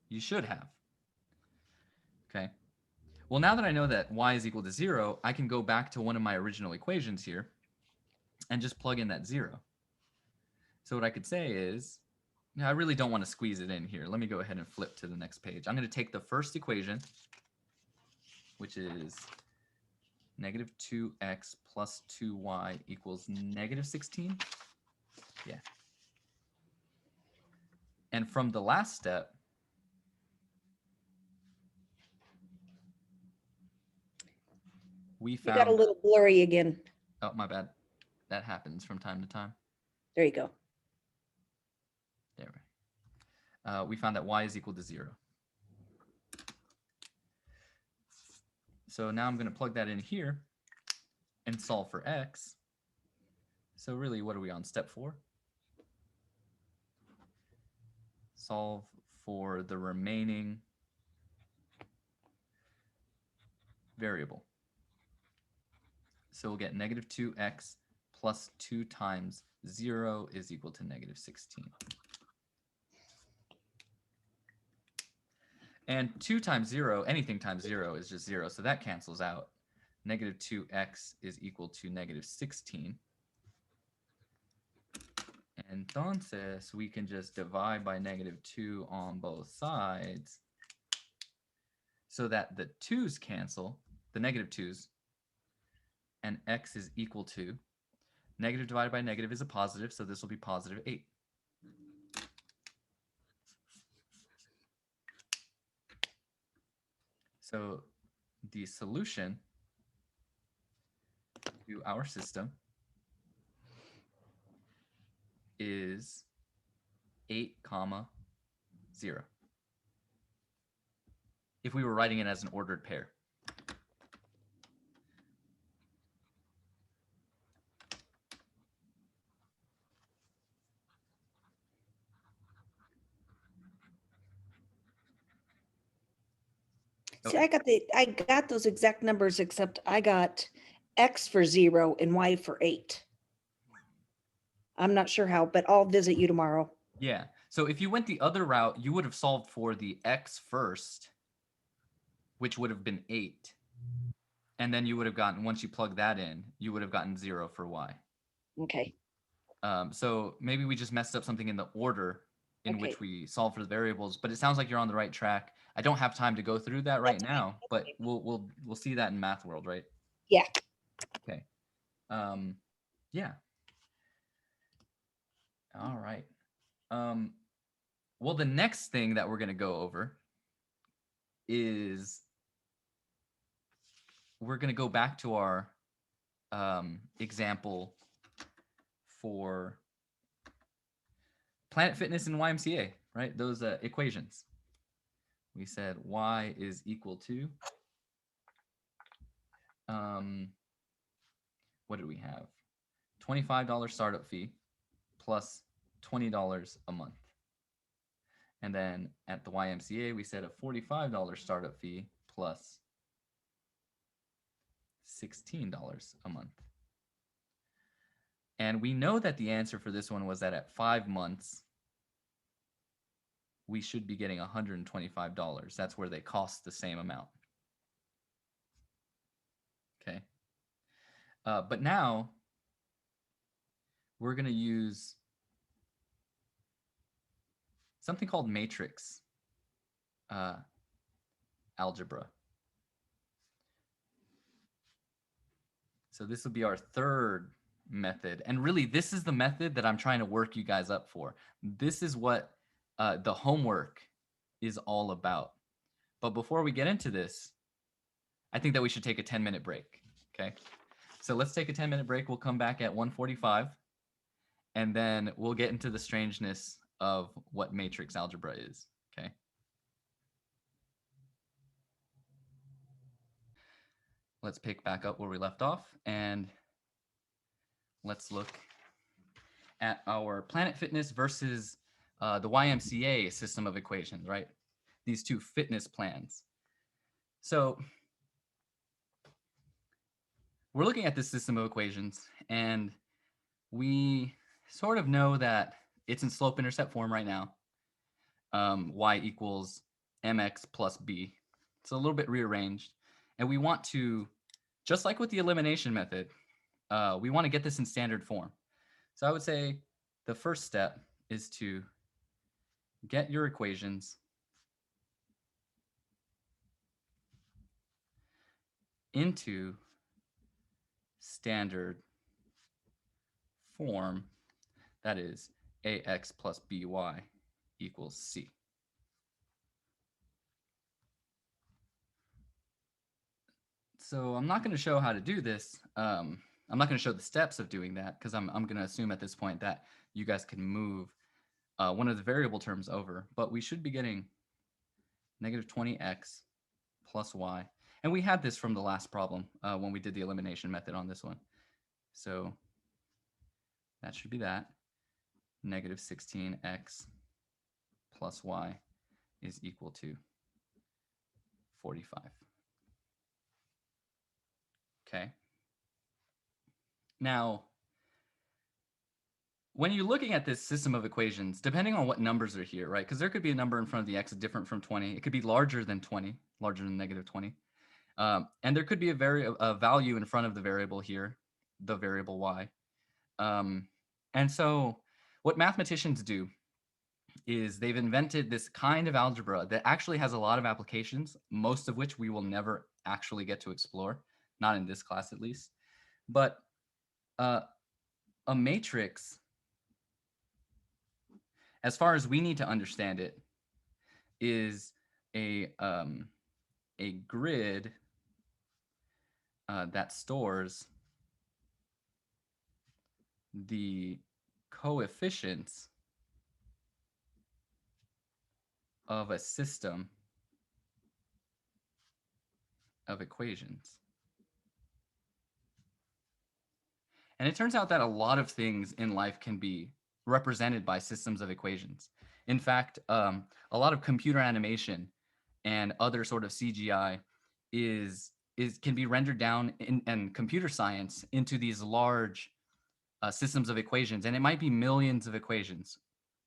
You should have. Okay. Well, now that I know that y is equal to 0, I can go back to one of my original equations here and just plug in that 0. So what I could say is, I really don't want to squeeze it in here. Let me go ahead and flip to the next page. I'm going to take the first equation, which is -2x plus 2y equals -16. Yeah. And from the last step, we you got a found, little blurry again. oh, my bad. That happens from time to time. There you go. There. We found that y is equal to 0. So now I'm going to plug that in here and solve for x. So really, what are we on? Step 4? Solve for the remaining variable. So we'll get -2x plus 2 times 0 is equal to -16. And 2 times 0, anything times 0 is just 0, so that cancels out. -2x is equal to -16. Entonces, we can just divide by -2 on both sides so that the 2's cancel, the -2's, and x is equal to, negative divided by negative is a positive, so this will be +8. So the solution to our system is 8, 0. If we were writing it as an ordered pair. See, I got those exact numbers, except I got X for 0 and Y for 8. I'm not sure how, but I'll visit you tomorrow. Yeah. So if you went the other route, you would have solved for the X first, which would have been 8. And then you would have gotten, once you plug that in, you would have gotten 0 for Y. Okay. So maybe we just messed up something in the order in which Okay. we solve for the variables, but it sounds like you're on the right track. I don't have time to go through that right That's fine. now, but we'll see that in Math World, right? Yeah. Okay. Yeah. All right. Well, the next thing that we're going to go over is we're going to go back to our example for Planet Fitness and YMCA, right? Those equations. We said y is equal to, what did we have? $25 startup fee plus $20 a month. And then at the YMCA, we said a $45 startup fee plus $16 a month. And we know that the answer for this one was that at 5 months, we should be getting $125. That's where they cost the same amount. Okay. But now we're going to use something called matrix algebra. So this will be our third method. And really, this is the method that I'm trying to work you guys up for. This is what the homework is all about. But before we get into this, I think that we should take a 10-minute break. Okay. So let's take a 10-minute break. We'll come back at 1:45, and then we'll get into the strangeness of what matrix algebra is. Okay. Let's pick back up where we left off, and let's look at our Planet Fitness versus the YMCA system of equations, right? These two fitness plans. So we're looking at this system of equations, and we sort of know that it's in slope-intercept form right now. Y equals mx plus b. It's a little bit rearranged. And we want to, just like with the elimination method, we want to get this in standard form. So I would say the first step is to get your equations into standard form, that is ax plus by equals c. So I'm not going to show how to do this. I'm not going to show the steps of doing that because I'm going to assume at this point that you guys can move one of the variable terms over, but we should be getting negative 20x plus y. And we had this from the last problem when we did the elimination method on this one. So that should be that. Negative 16x plus y is equal to 45. Okay. Now, when you're looking at this system of equations, depending on what numbers are here, right? Because there could be a number in front of the x different from 20. It could be larger than 20, larger than negative 20. And there could be a value in front of the variable here, the variable y. And so what mathematicians do is they've invented this kind of algebra that actually has a lot of applications, most of which we will never actually get to explore, not in this class at least. But a matrix, as far as we need to understand it, is a grid that stores the coefficients of a system of equations. And it turns out that a lot of things in life can be represented by systems of equations. In fact, a lot of computer animation and other sort of CGI is can be rendered down in computer science into these large systems of equations, and it might be millions of equations,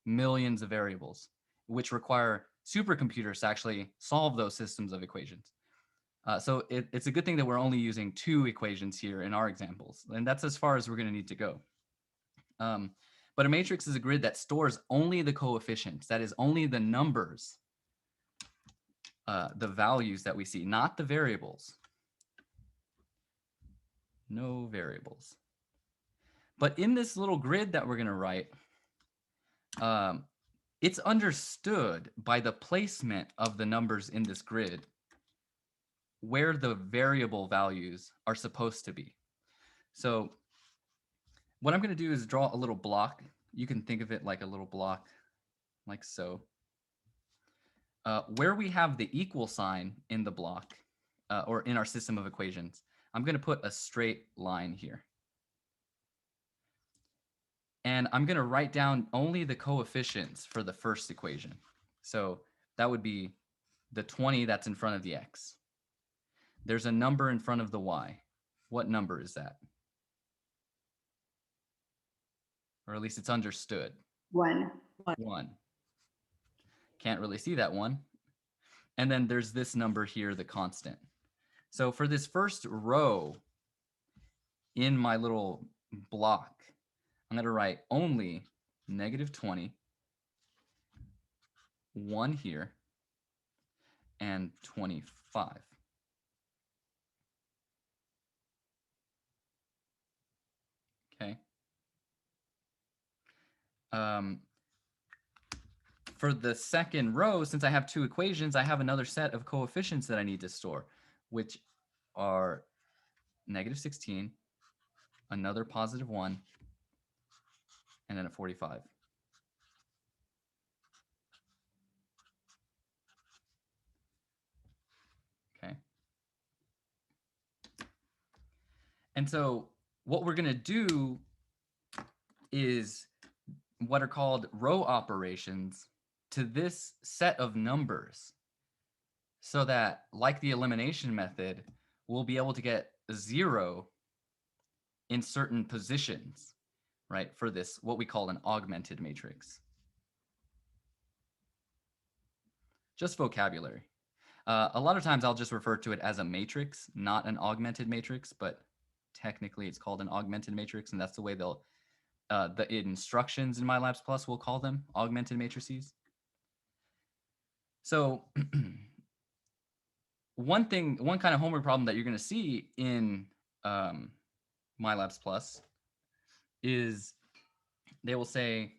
millions of variables, which require supercomputers to actually solve those systems of equations. So it's a good thing that we're only using 2 equations here in our examples, and that's as far as we're going to need to go. But a matrix is a grid that stores only the coefficients, that is only the numbers, the values that we see, not the variables. No variables. But in this little grid that we're going to write, it's understood by the placement of the numbers in this grid where the variable values are supposed to be. So what I'm going to do is draw a little block. You can think of it like a little block, like so. Where we have the equal sign in the block, or in our system of equations, I'm going to put a straight line here. And I'm going to write down only the coefficients for the first equation. So that would be the 20 that's in front of the x. There's a number in front of the y. What number is that? Or at least it's understood. 1. 1. Can't really see that 1. And then there's this number here, the constant. So for this first row in my little block, I'm going to write only -20, 1 here, and 25. Okay. For the second row, since I have 2 equations, I have another set of coefficients that I need to store, which are -16, another +1, and then a 45. Okay. And so what we're going to do is what are called row operations to this set of numbers, so that, like the elimination method, we'll be able to get 0 in certain positions, right, for this, what we call an augmented matrix. Just vocabulary. A lot of times I'll just refer to it as a matrix, not an augmented matrix, but technically it's called an augmented matrix, and that's the way they'll, the instructions in MyLabs Plus will call them augmented matrices. So one kind of homework problem that you're going to see in MyLabs Plus is they will say,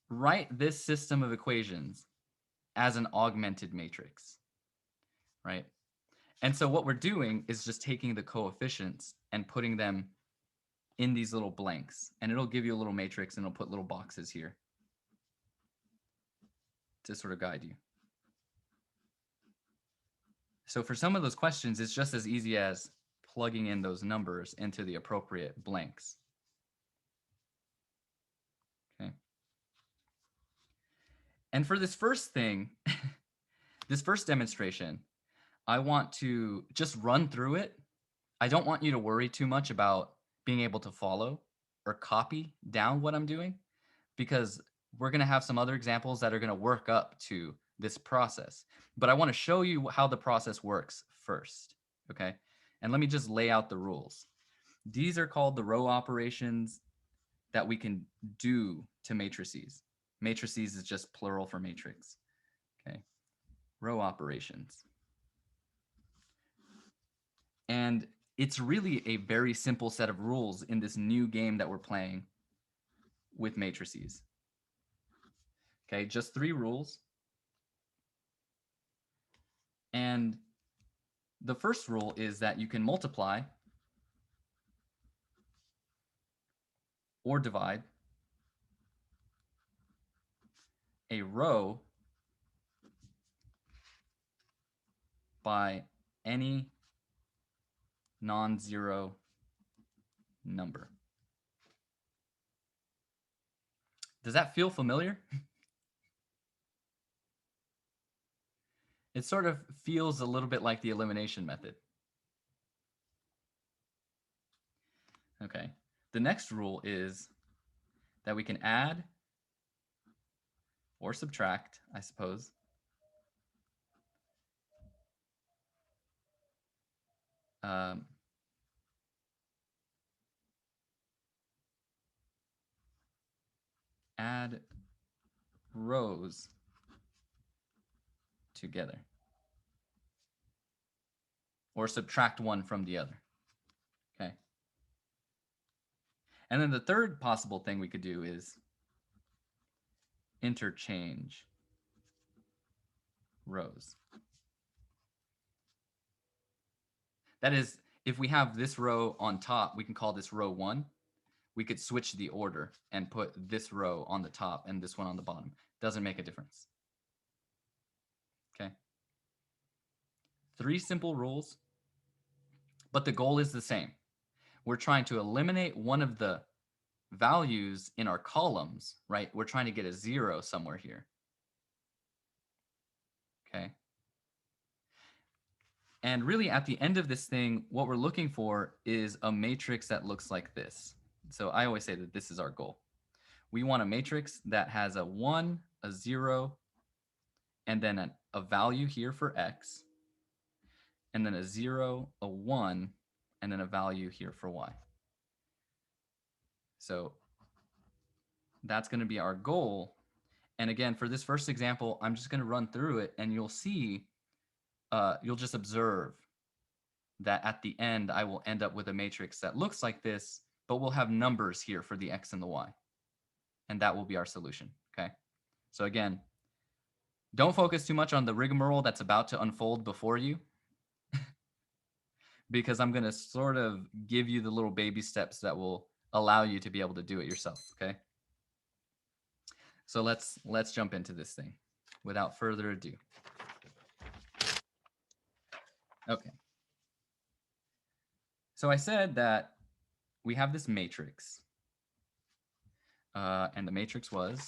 write this system of equations as an augmented matrix, right? And so what we're doing is just taking the coefficients and putting them in these little blanks, and it'll give you a little matrix, and it'll put little boxes here to sort of guide you. So for some of those questions, it's just as easy as plugging in those numbers into the appropriate blanks. Okay. And for this first thing, this first demonstration, I want to just run through it. I don't want you to worry too much about being able to follow or copy down what I'm doing, because we're going to have some other examples that are going to work up to this process. But I want to show you how the process works first, okay? And let me just lay out the rules. These are called the row operations that we can do to matrices. Matrices is just plural for matrix, okay? Row operations. And it's really a very simple set of rules in this new game that we're playing with matrices. Okay, just 3 rules. And the first rule is that you can multiply or divide a row by any non-zero number. Does that feel familiar? It sort of feels a little bit like the elimination method. Okay. The next rule is that we can add or subtract, I suppose, add rows together or subtract one from the other. Okay. And then the third possible thing we could do is interchange rows. That is, if we have this row on top, we can call this row 1. We could switch the order and put this row on the top and this one on the bottom. Doesn't make a difference. Okay. 3 simple rules, but the goal is the same. We're trying to eliminate one of the values in our columns, right? We're trying to get a 0 somewhere here. Okay. And really at the end of this thing, what we're looking for is a matrix that looks like this. So I always say that this is our goal. We want a matrix that has a 1, a 0, and then a value here for x, and then a 0, a 1, and then a value here for y. So that's going to be our goal. And again, for this first example, I'm just going to run through it, and you'll see, you'll just observe that at the end, I will end up with a matrix that looks like this, but we'll have numbers here for the x and the y. And that will be our solution, okay? So again, don't focus too much on the rigmarole that's about to unfold before you, because I'm going to sort of give you the little baby steps that will allow you to be able to do it yourself, okay? So let's jump into this thing without further ado. Okay. So I said that we have this matrix, and the matrix was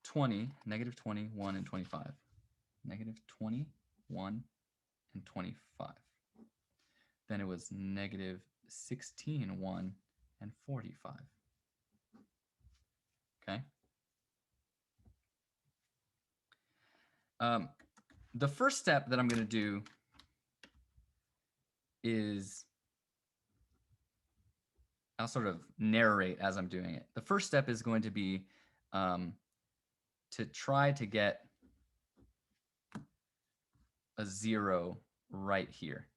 20, negative 20, 1, and 25. Negative 20, 1, and 25. Then it was negative 16, 1, and 45. Okay. The first step that I'm going to do is I'll sort of narrate as I'm doing it. The first step is going to be to try to get a 0 right here.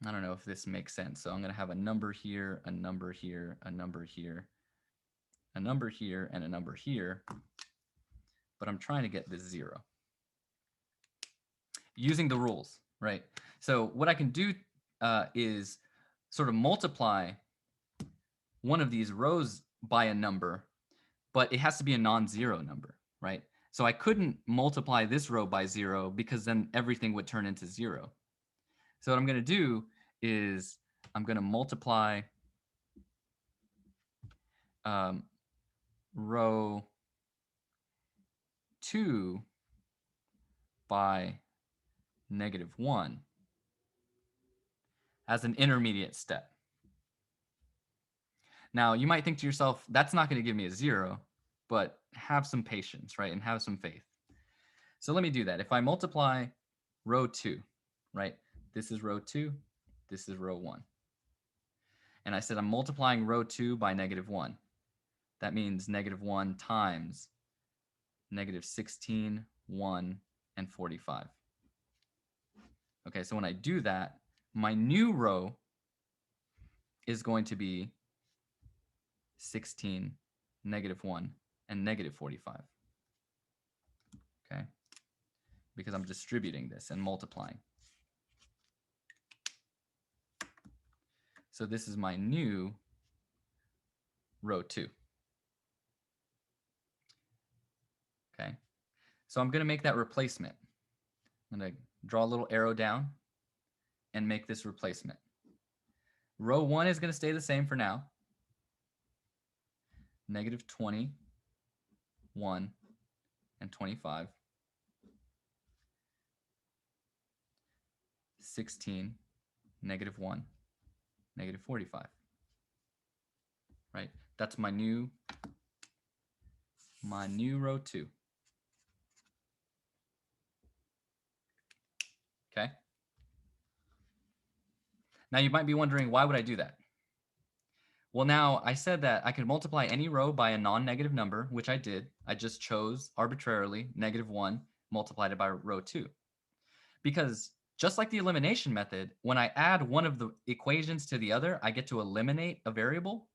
I don't know if this makes sense. So I'm going to have a number here, a number here, a number here, a number here, and a number here. But I'm trying to get this 0 using the rules, right? So what I can do is sort of multiply one of these rows by a number, but it has to be a non-zero number, right? So I couldn't multiply this row by 0 because then everything would turn into 0. So what I'm going to do is I'm going to multiply row 2 by negative 1 as an intermediate step. Now, you might think to yourself, that's not going to give me a 0, but have some patience, right? And have some faith. So let me do that. If I multiply row 2, right? This is row 2. This is row 1. And I said I'm multiplying row 2 by negative 1. That means negative 1 times negative 16, 1, and 45. Okay, so when I do that, my new row is going to be 16, negative 1, and negative 45. Okay, because I'm distributing this and multiplying. So this is my new row 2. Okay, so I'm going to make that replacement. I'm going to draw a little arrow down and make this replacement. Row 1 is going to stay the same for now. Negative 20, 1, and 25. 16, negative 1, negative 45. Right? That's my new row 2. Okay? Now you might be wondering, why would I do that? Well, now I said that I could multiply any row by a non-negative number, which I did. I just chose arbitrarily negative 1, multiplied it by row 2. Because just like the elimination method, when I add one of the equations to the other, I get to eliminate a variable.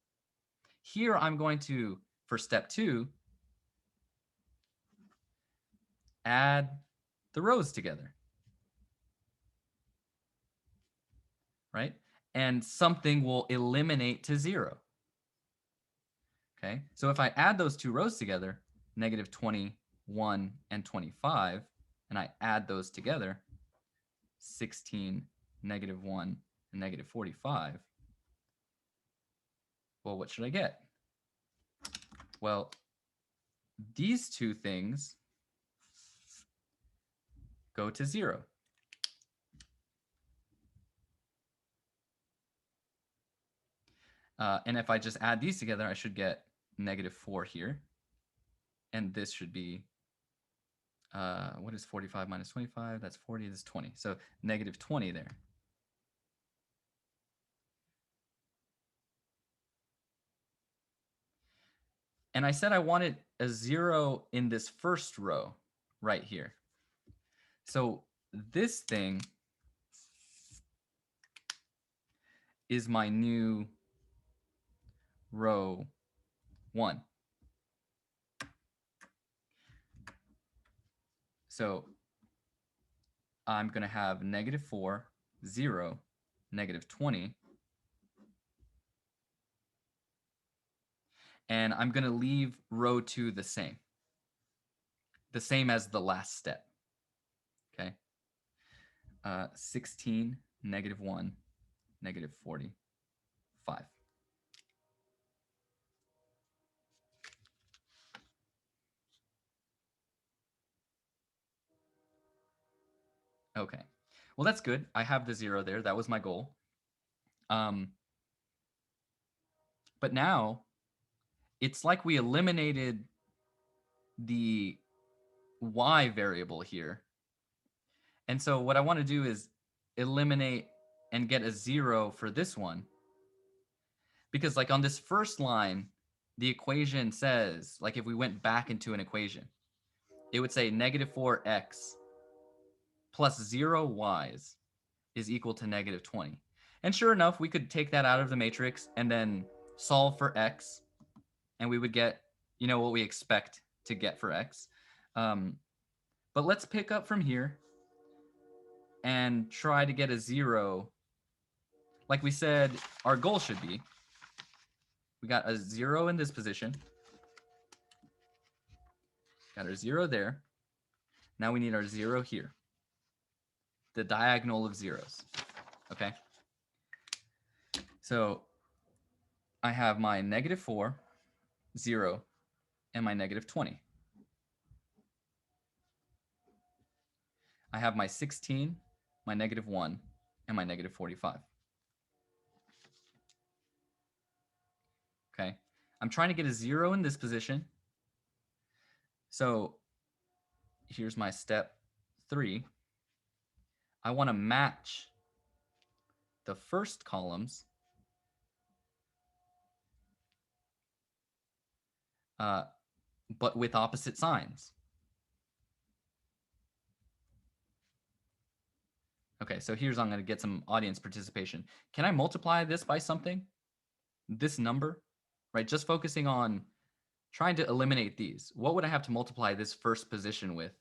Here I'm going to, for step 2, add the rows together. Right? And something will eliminate to 0. Okay, so if I add those two rows together, negative 21 and 25, and I add those together, 16, negative 1, and negative 45, well, what should I get? Well, these two things go to 0. And if I just add these together, I should get negative 4 here. And this should be, what is 45 minus 25? That's 40, this is 20. So negative 20 there. And I said I wanted a 0 in this first row right here. So this thing is my new row 1. So I'm going to have negative 4, 0, negative 20. And I'm going to leave row 2 the same as the last step. Okay. 16, negative 1, negative 45. Okay. Well, that's good. I have the 0 there. That was my goal. But now it's like we eliminated the y variable here. And so what I want to do is eliminate and get a 0 for this one. Because like on this first line, the equation says, like if we went back into an equation, it would say negative 4x plus 0 y's is equal to negative 20. And sure enough, we could take that out of the matrix and then solve for x, and we would get, what we expect to get for x. But let's pick up from here and try to get a 0. Like we said, our goal should be, we got a 0 in this position. Got our 0 there. Now we need our 0 here. The diagonal of zeros. Okay. So I have my negative 4, 0, and my negative 20. I have my 16, my negative 1, and my negative 45. Okay. I'm trying to get a 0 in this position. So here's my step 3. I want to match the first columns but with opposite signs. Okay, so here's, I'm going to get some audience participation. Can I multiply this by something? This number, right? Just focusing on trying to eliminate these. What would I have to multiply this first position with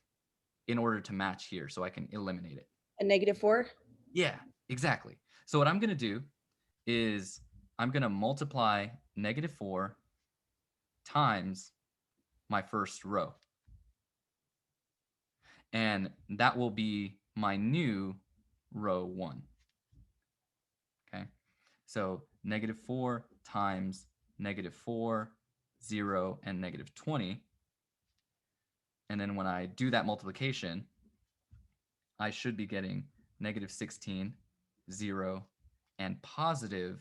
in order to match here so I can eliminate it? A negative 4? Yeah, exactly. So what I'm going to do is I'm going to multiply negative 4 times my first row. And that will be my new row 1. Okay, so negative 4 times negative 4, 0, and negative 20. And then when I do that multiplication, I should be getting negative 16, 0, and positive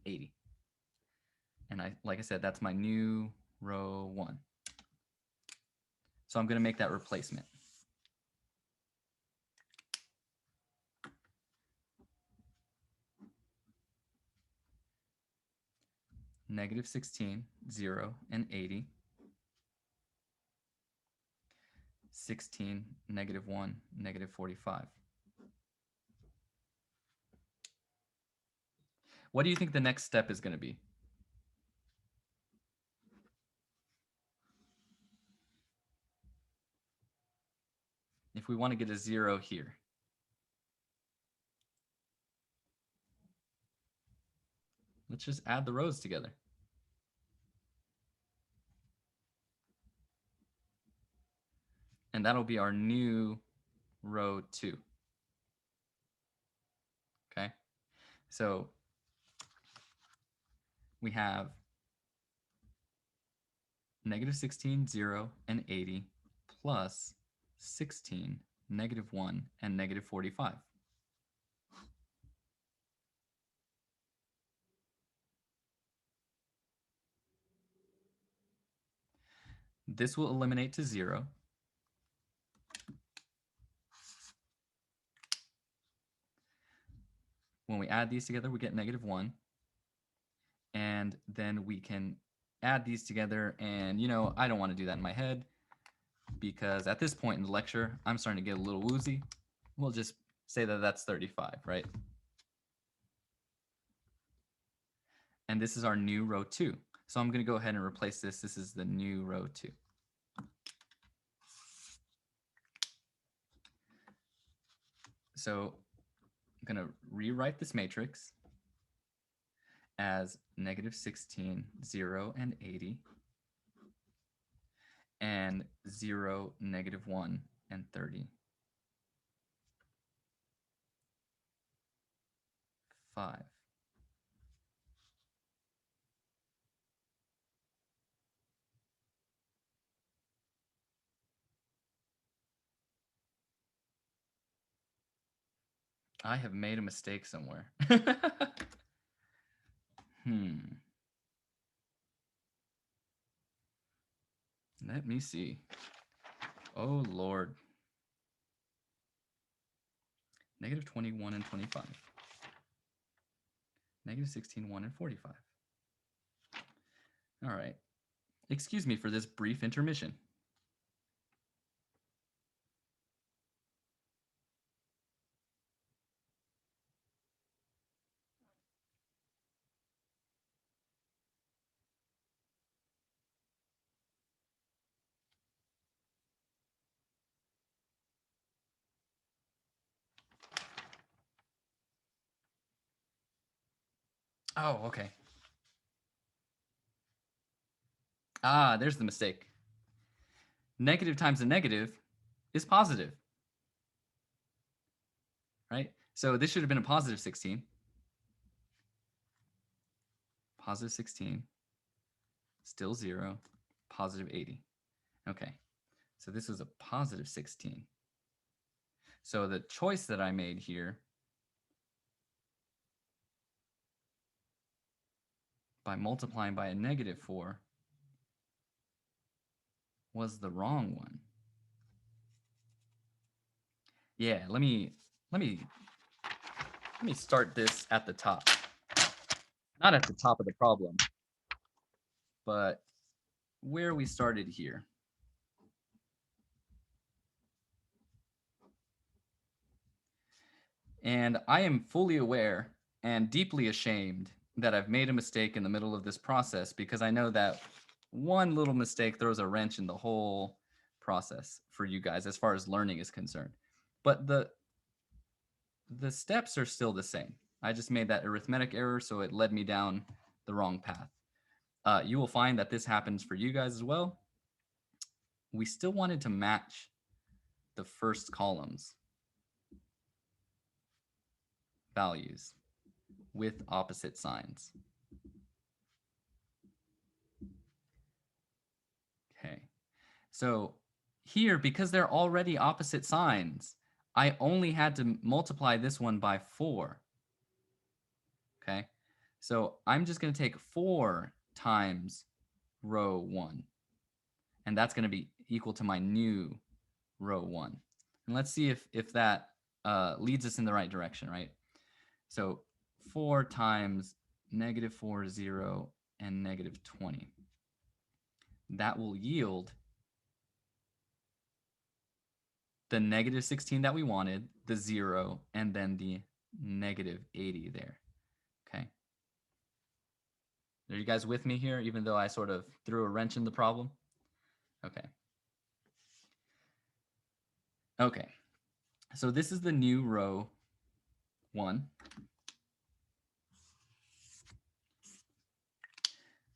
80. And like I said, that's my new row 1. So I'm going to make that replacement. Negative 16, 0, and 80. 16, negative 1, negative 45. What do you think the next step is going to be? If we want to get a 0 here. Let's just add the rows together. And that'll be our new row 2. Okay, so we have negative 16, 0, and 80 plus 16, negative 1, and negative 45. This will eliminate to 0. When we add these together, we get negative 1. And then we can add these together. And, you know, I don't want to do that in my head because at this point in the lecture, I'm starting to get a little woozy. We'll just say that that's 35, right? And this is our new row 2. So I'm going to go ahead and replace this. This is the new row 2. So I'm going to rewrite this matrix as negative 16, 0, and 80, and 0, negative 1, and 30. 5. I have made a mistake somewhere. Let me see. Oh, Lord. Negative 21 and 25. Negative 16, 1, and 45. All right. Excuse me for this brief intermission. Oh, okay. Ah, there's the mistake. Negative times a negative is positive, right? So this should have been a positive 16. Positive 16, still 0, positive 80. Okay, so this was a positive 16. So the choice that I made here by multiplying by a negative 4 was the wrong one. Yeah, let me start this at the top. Not at the top of the problem, but where we started here. And I am fully aware and deeply ashamed that I've made a mistake in the middle of this process because I know that one little mistake throws a wrench in the whole process for you guys as far as learning is concerned. But the steps are still the same. I just made that arithmetic error, so it led me down the wrong path. You will find that this happens for you guys as well. We still wanted to match the first column's values with opposite signs. Okay, so here, because they're already opposite signs, I only had to multiply this one by 4. Okay, so I'm just going to take 4 times row 1, and that's going to be equal to my new row 1. And let's see if that leads us in the right direction, right? So 4 times -4, 0, and -20. That will yield the -16 that we wanted, the 0, and then the -80 there. Okay. Are you guys with me here, even though I sort of threw a wrench in the problem? Okay. Okay. So this is the new row 1.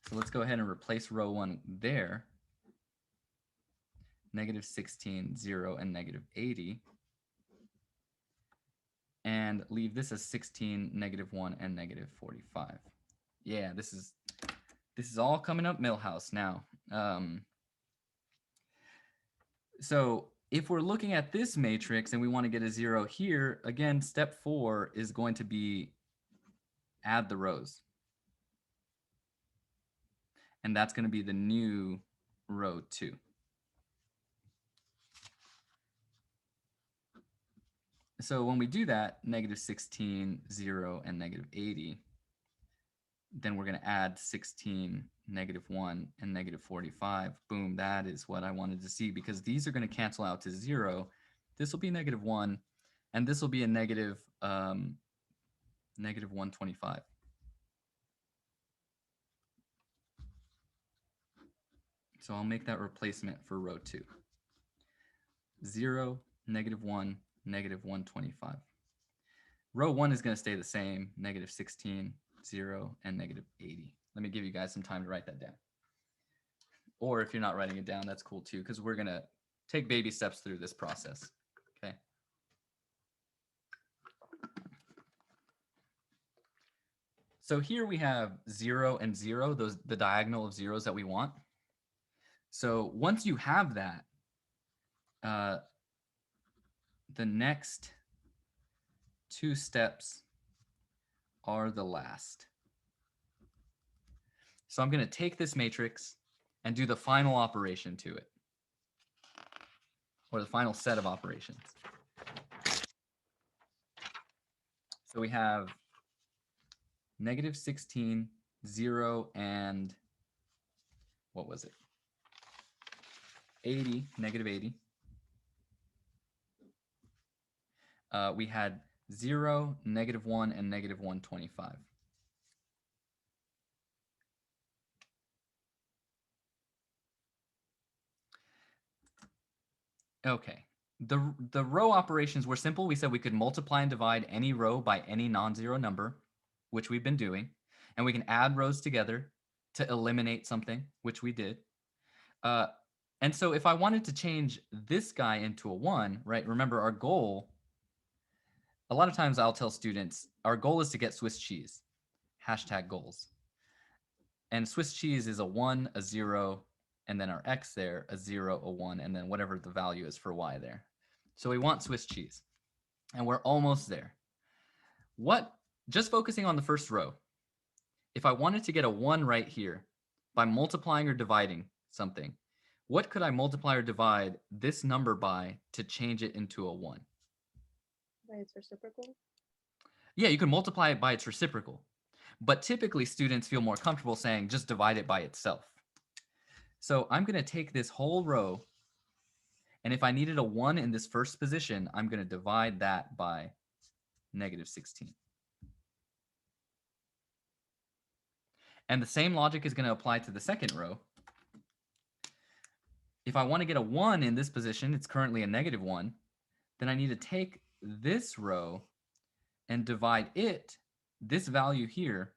So let's go ahead and replace row 1 there. -16, 0, and -80. And leave this as 16, -1, and -45. Yeah, this is all coming up Milhouse now. So if we're looking at this matrix and we want to get a 0 here, again, step 4 is going to be add the rows. And that's going to be the new row 2. So when we do that, -16, 0, and -80, then we're going to add 16, -1, and -45. Boom, that is what I wanted to see, because these are going to cancel out to 0. This will be -1, and this will be a -125. So I'll make that replacement for row 2. 0, -1, -125. Row 1 is going to stay the same, -16, 0, and -80. Let me give you guys some time to write that down. Or if you're not writing it down, that's cool too, because we're going to take baby steps through this process. Okay. So here we have 0 and 0, the diagonal of zeros that we want. So once you have that, the next 2 steps are the last. So I'm going to take this matrix and do the final operation to it, or the final set of operations. So we have -16, 0, and what was it? 80, -80. We had 0, -1, and -125. Okay. The row operations were simple. We said we could multiply and divide any row by any non-zero number, which we've been doing. And we can add rows together to eliminate something, which we did. And so if I wanted to change this guy into a 1, right? Remember our goal, a lot of times I'll tell students, our goal is to get Swiss cheese, #goals. And Swiss cheese is a 1, a 0, and then our x there, a 0, a 1, and then whatever the value is for y there. So we want Swiss cheese, and we're almost there. Just focusing on the first row, if I wanted to get a 1 right here by multiplying or dividing something, what could I multiply or divide this number by to change it into a 1? By its reciprocal. Yeah, you can multiply it by its reciprocal. But typically students feel more comfortable saying just divide it by itself. So I'm going to take this whole row, and if I needed a 1 in this first position, I'm going to divide that by -16. And the same logic is going to apply to the second row. If I want to get a 1 in this position, it's currently a -1, then I need to take this row and divide it, this value here,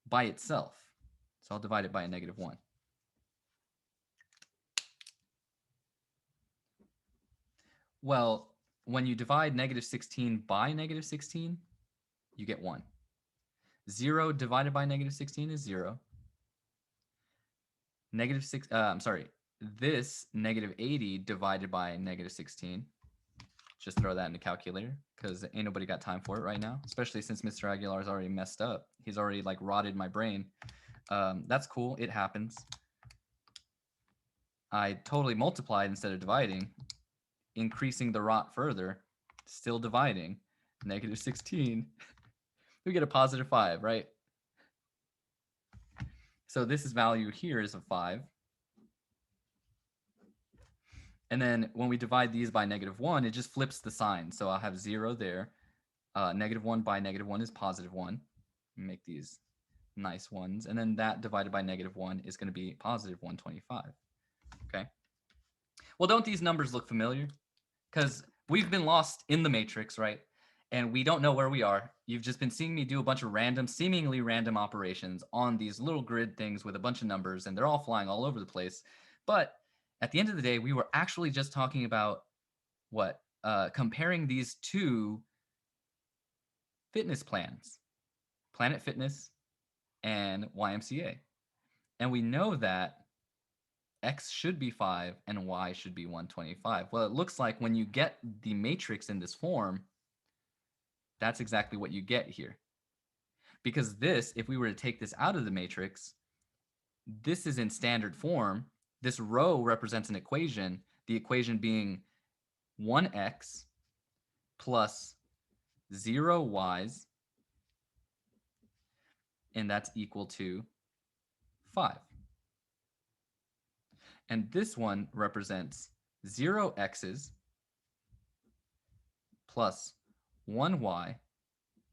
by itself. So I'll divide it by a -1. Well, when you divide -16 by -16, you get 1. 0 divided by -16 is 0. This -80 divided by -16 just throw that in the calculator because ain't nobody got time for it right now, especially since Mr. Aguilar's already messed up. He's already like rotted my brain. That's cool. It happens. I totally multiplied instead of dividing, increasing the rot further, still dividing. Negative 16. We get a positive 5, right? So this is value here is a 5. And then when we divide these by negative 1, it just flips the sign. So I'll have 0 there. Negative 1 by negative 1 is positive 1. Make these nice ones. And then that divided by negative 1 is going to be positive 125. Okay. Well, don't these numbers look familiar? Because we've been lost in the matrix, right? And we don't know where we are. You've just been seeing me do a bunch of random, seemingly random operations on these little grid things with a bunch of numbers, and they're all flying all over the place. But at the end of the day, we were actually just talking about what? Comparing these two fitness plans, Planet Fitness and YMCA. And we know that X should be 5 and Y should be 125. Well, it looks like when you get the matrix in this form, that's exactly what you get here. Because this, if we were to take this out of the matrix, this is in standard form. This row represents an equation, the equation being 1x plus 0 y's, and that's equal to 5. And this one represents 0 x's plus 1 y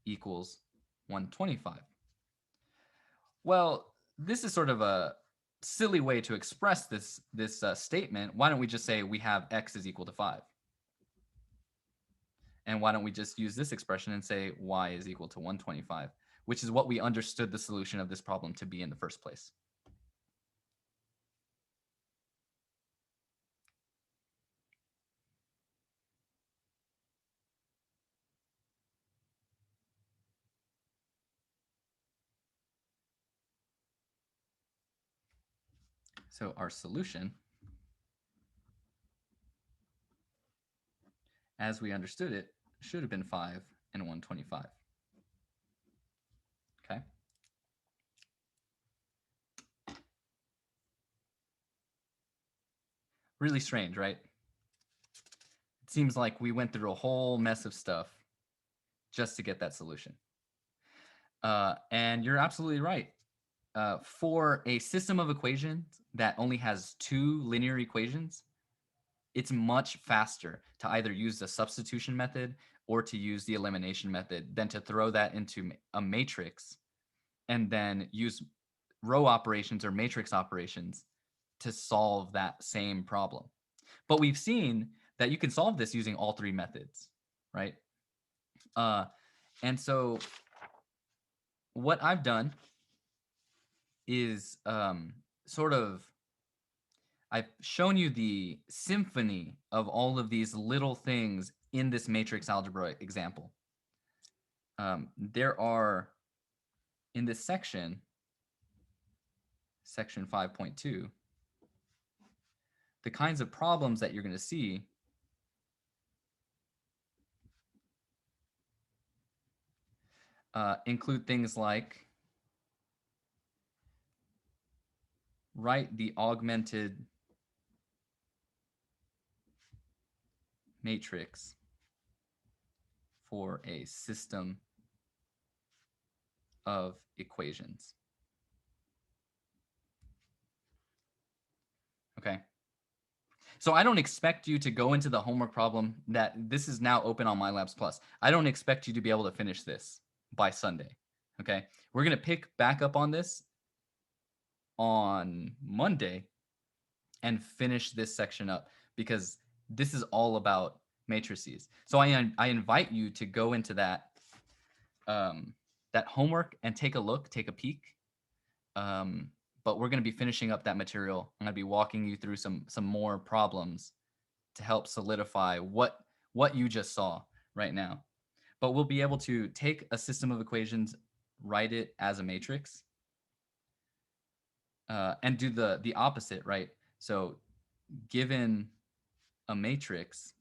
equals 125. Well, this is sort of a silly way to express this statement. Why don't we just say we have x is equal to 5? And why don't we just use this expression and say y is equal to 125, which is what we understood the solution of this problem to be in the first place. So our solution, as we understood it, should have been 5 and 125. Okay. Really strange, right? It seems like we went through a whole mess of stuff just to get that solution. And you're absolutely right. For a system of equations that only has 2 linear equations, it's much faster to either use the substitution method or to use the elimination method than to throw that into a matrix and then use row operations or matrix operations to solve that same problem. But we've seen that you can solve this using all 3 methods, right? And so what I've done is I've shown you the symphony of all of these little things in this matrix algebra example. There are, in this section 5.2, the kinds of problems that you're going to see include things like write the augmented matrix for a system of equations. Okay. So I don't expect you to go into the homework problem that this is now open on MyLabs Plus. I don't expect you to be able to finish this by Sunday. Okay. We're going to pick back up on this on Monday and finish this section up because this is all about matrices. So I invite you to go into that that homework and take a look, take a peek. But we're going to be finishing up that material. I'm going to be walking you through some more problems to help solidify what you just saw right now. But we'll be able to take a system of equations, write it as a matrix, and do the opposite, right? So given a matrix,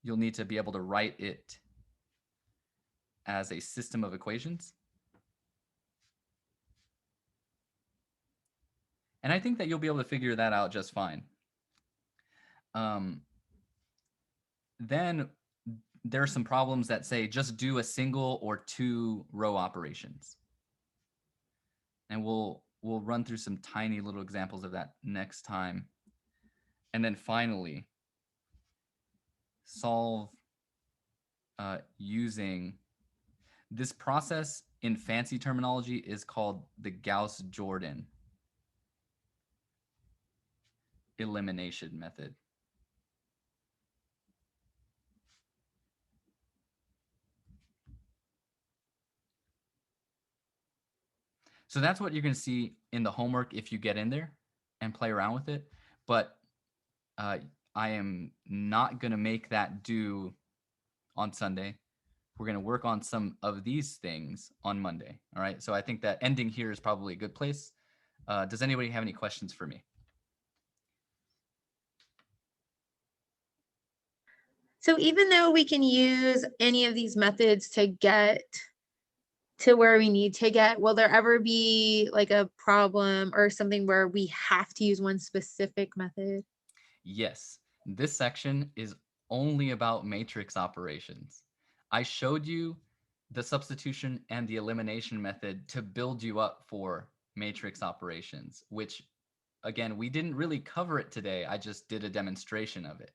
you'll need to be able to write it as a system of equations. And I think that you'll be able to figure that out just fine. Then there are some problems that say just do a single or 2 row operations. And we'll run through some tiny little examples of that next time. And then finally, solve using this process. In fancy terminology is called the Gauss-Jordan elimination method. So that's what you're going to see in the homework if you get in there and play around with it. But I am not going to make that due on Sunday. We're going to work on some of these things on Monday. All right. So I think that ending here is probably a good place. Does anybody have any questions for me? So even though we can use any of these methods to get to where we need to get, will there ever be like a problem or something where we have to use one specific method? Yes. This section is only about matrix operations. I showed you the substitution and the elimination method to build you up for matrix operations, which again, we didn't really cover it today. I just did a demonstration of it,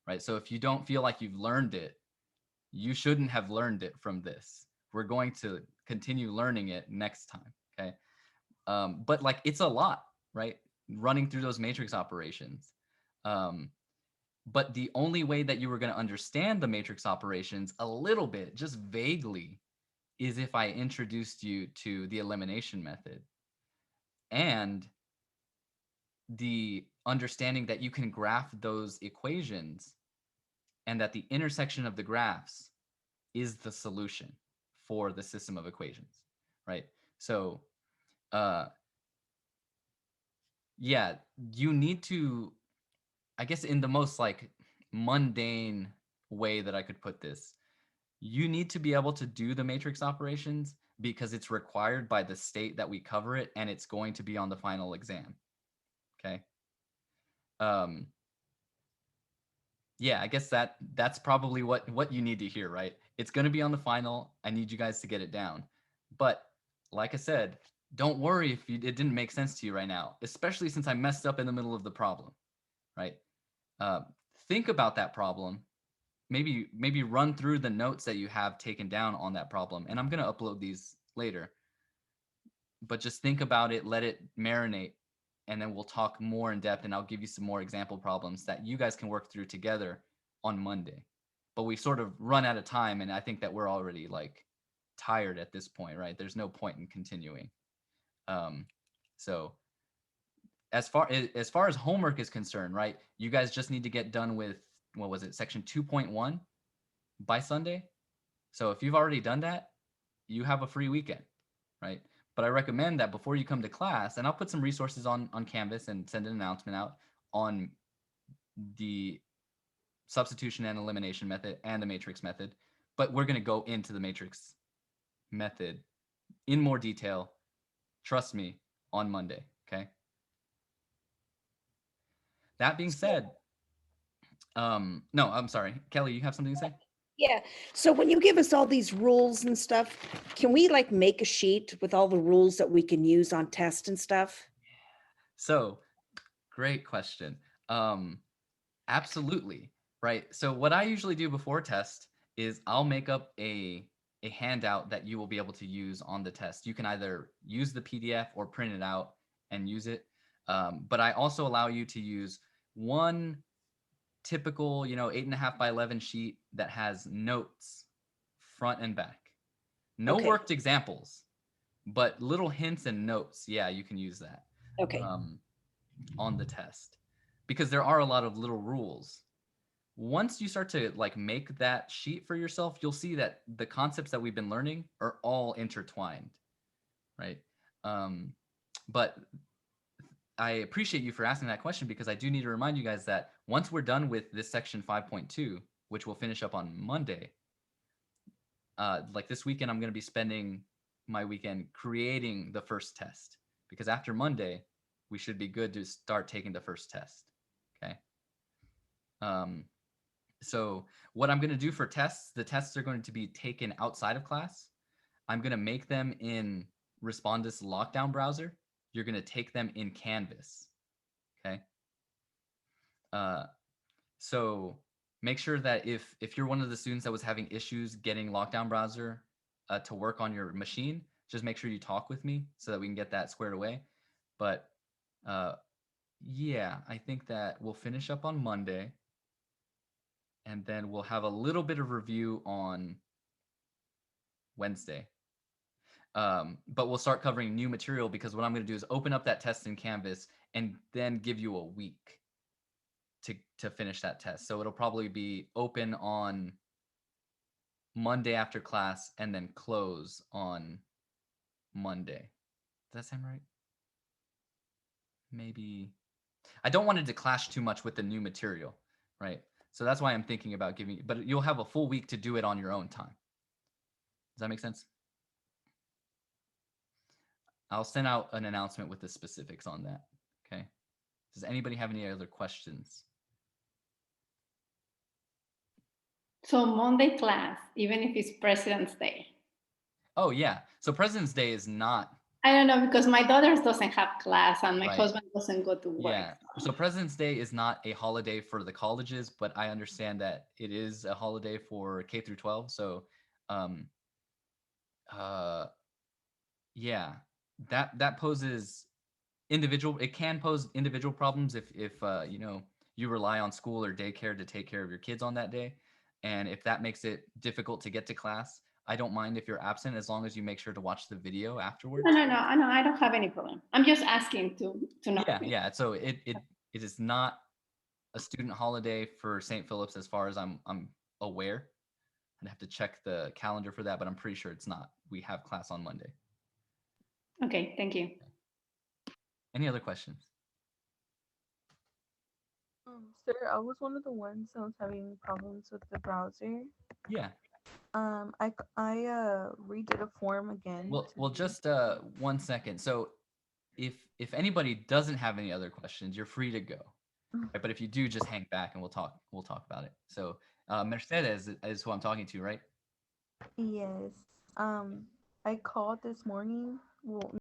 right? So if you don't feel like you've learned it, you shouldn't have learned it from this. We're going to continue learning it next time, okay? But like, it's a lot, right? Running through those matrix operations. But the only way that you were going to understand the matrix operations a little bit, just vaguely, is if I introduced you to the elimination method and the understanding that you can graph those equations and that the intersection of the graphs is the solution for the system of equations, right? So, yeah, you need to, I guess in the most like mundane way that I could put this, you need to be able to do the matrix operations because it's required by the state that we cover it, and it's going to be on the final exam. Okay. Yeah, I guess that's probably what you need to hear, right? It's going to be on the final. I need you guys to get it down. But like I said, don't worry if it didn't make sense to you right now, especially since I messed up in the middle of the problem, right? Think about that problem. Maybe run through the notes that you have taken down on that problem. And I'm going to upload these later. But just think about it, let it marinate, and then we'll talk more in depth, and I'll give you some more example problems that you guys can work through together on Monday. But we sort of run out of time, and I think that we're already like tired at this point, right? There's no point in continuing. So as far as homework is concerned, right, you guys just need to get done with, what was it, section 2.1 by Sunday. So if you've already done that, you have a free weekend, right? But I recommend that before you come to class, and I'll put some resources on Canvas and send an announcement out on the substitution and elimination method and the matrix method, but we're going to go into the matrix method in more detail, trust me, on Monday, okay? That being said, no, I'm sorry. Kelly, you have something to say? Yeah. So when you give us all these rules and stuff, can we like make a sheet with all the rules that we can use on test and stuff? So, great question. Absolutely, right? So what I usually do before test is I'll make up a handout that you will be able to use on the test. You can either use the PDF or print it out and use it. But I also allow you to use one typical, 8.5 by 11 sheet that has notes front and back. No Okay. worked examples, but little hints and notes. Yeah, you can use that. Okay. On the test, because there are a lot of little rules. Once you start to like make that sheet for yourself, you'll see that the concepts that we've been learning are all intertwined, right? But I appreciate you for asking that question, because I do need to remind you guys that once we're done with this section 5.2, which will finish up on Monday, like this weekend, I'm going to be spending my weekend creating the first test, because after Monday, we should be good to start taking the first test. Okay. So what I'm going to do for tests, the tests are going to be taken outside of class. I'm going to make them in Respondus Lockdown browser. You're going to take them in Canvas. Okay. So make sure that if you're one of the students that was having issues getting Lockdown browser to work on your machine, just make sure you talk with me so that we can get that squared away. But yeah, I think that we'll finish up on Monday, and then we'll have a little bit of review on Wednesday. But we'll start covering new material, because what I'm going to do is open up that test in Canvas and then give you a week to finish that test. So it'll probably be open on Monday after class and then close on Monday. Does that sound right? Maybe. I don't want it to clash too much with the new material, right? So that's why I'm thinking about giving, but you'll have a full week to do it on your own time. Does that make sense? I'll send out an announcement with the specifics on that. Okay. Does anybody have any other questions? So Monday class, even if it's President's Day. Oh yeah. So President's Day is not. I don't know, because my daughter doesn't have class and my Right. husband doesn't go to work. Yeah. So President's Day is not a holiday for the colleges, but I understand that it is a holiday for K through 12. So yeah, that poses it can pose individual problems if you know, you rely on school or daycare to take care of your kids on that day. And if that makes it difficult to get to class, I don't mind if you're absent, as long as you make sure to watch the video afterwards. No, I don't have any problem. I'm just asking to know. Yeah. So it is not a student holiday for St. Philip's, as far as I'm aware. I'd have to check the calendar for that, but I'm pretty sure it's not. We have class on Monday. Okay, thank you. Any other questions? Sir, I was one of the ones that was having problems with the browser. Yeah. I redid a form again. Well, just 1 second. So if anybody doesn't have any other questions, you're free to go. Right? But if you do, just hang back and we'll talk about it. So Mercedes is who I'm talking to, right? Yes. I called this morning. Well,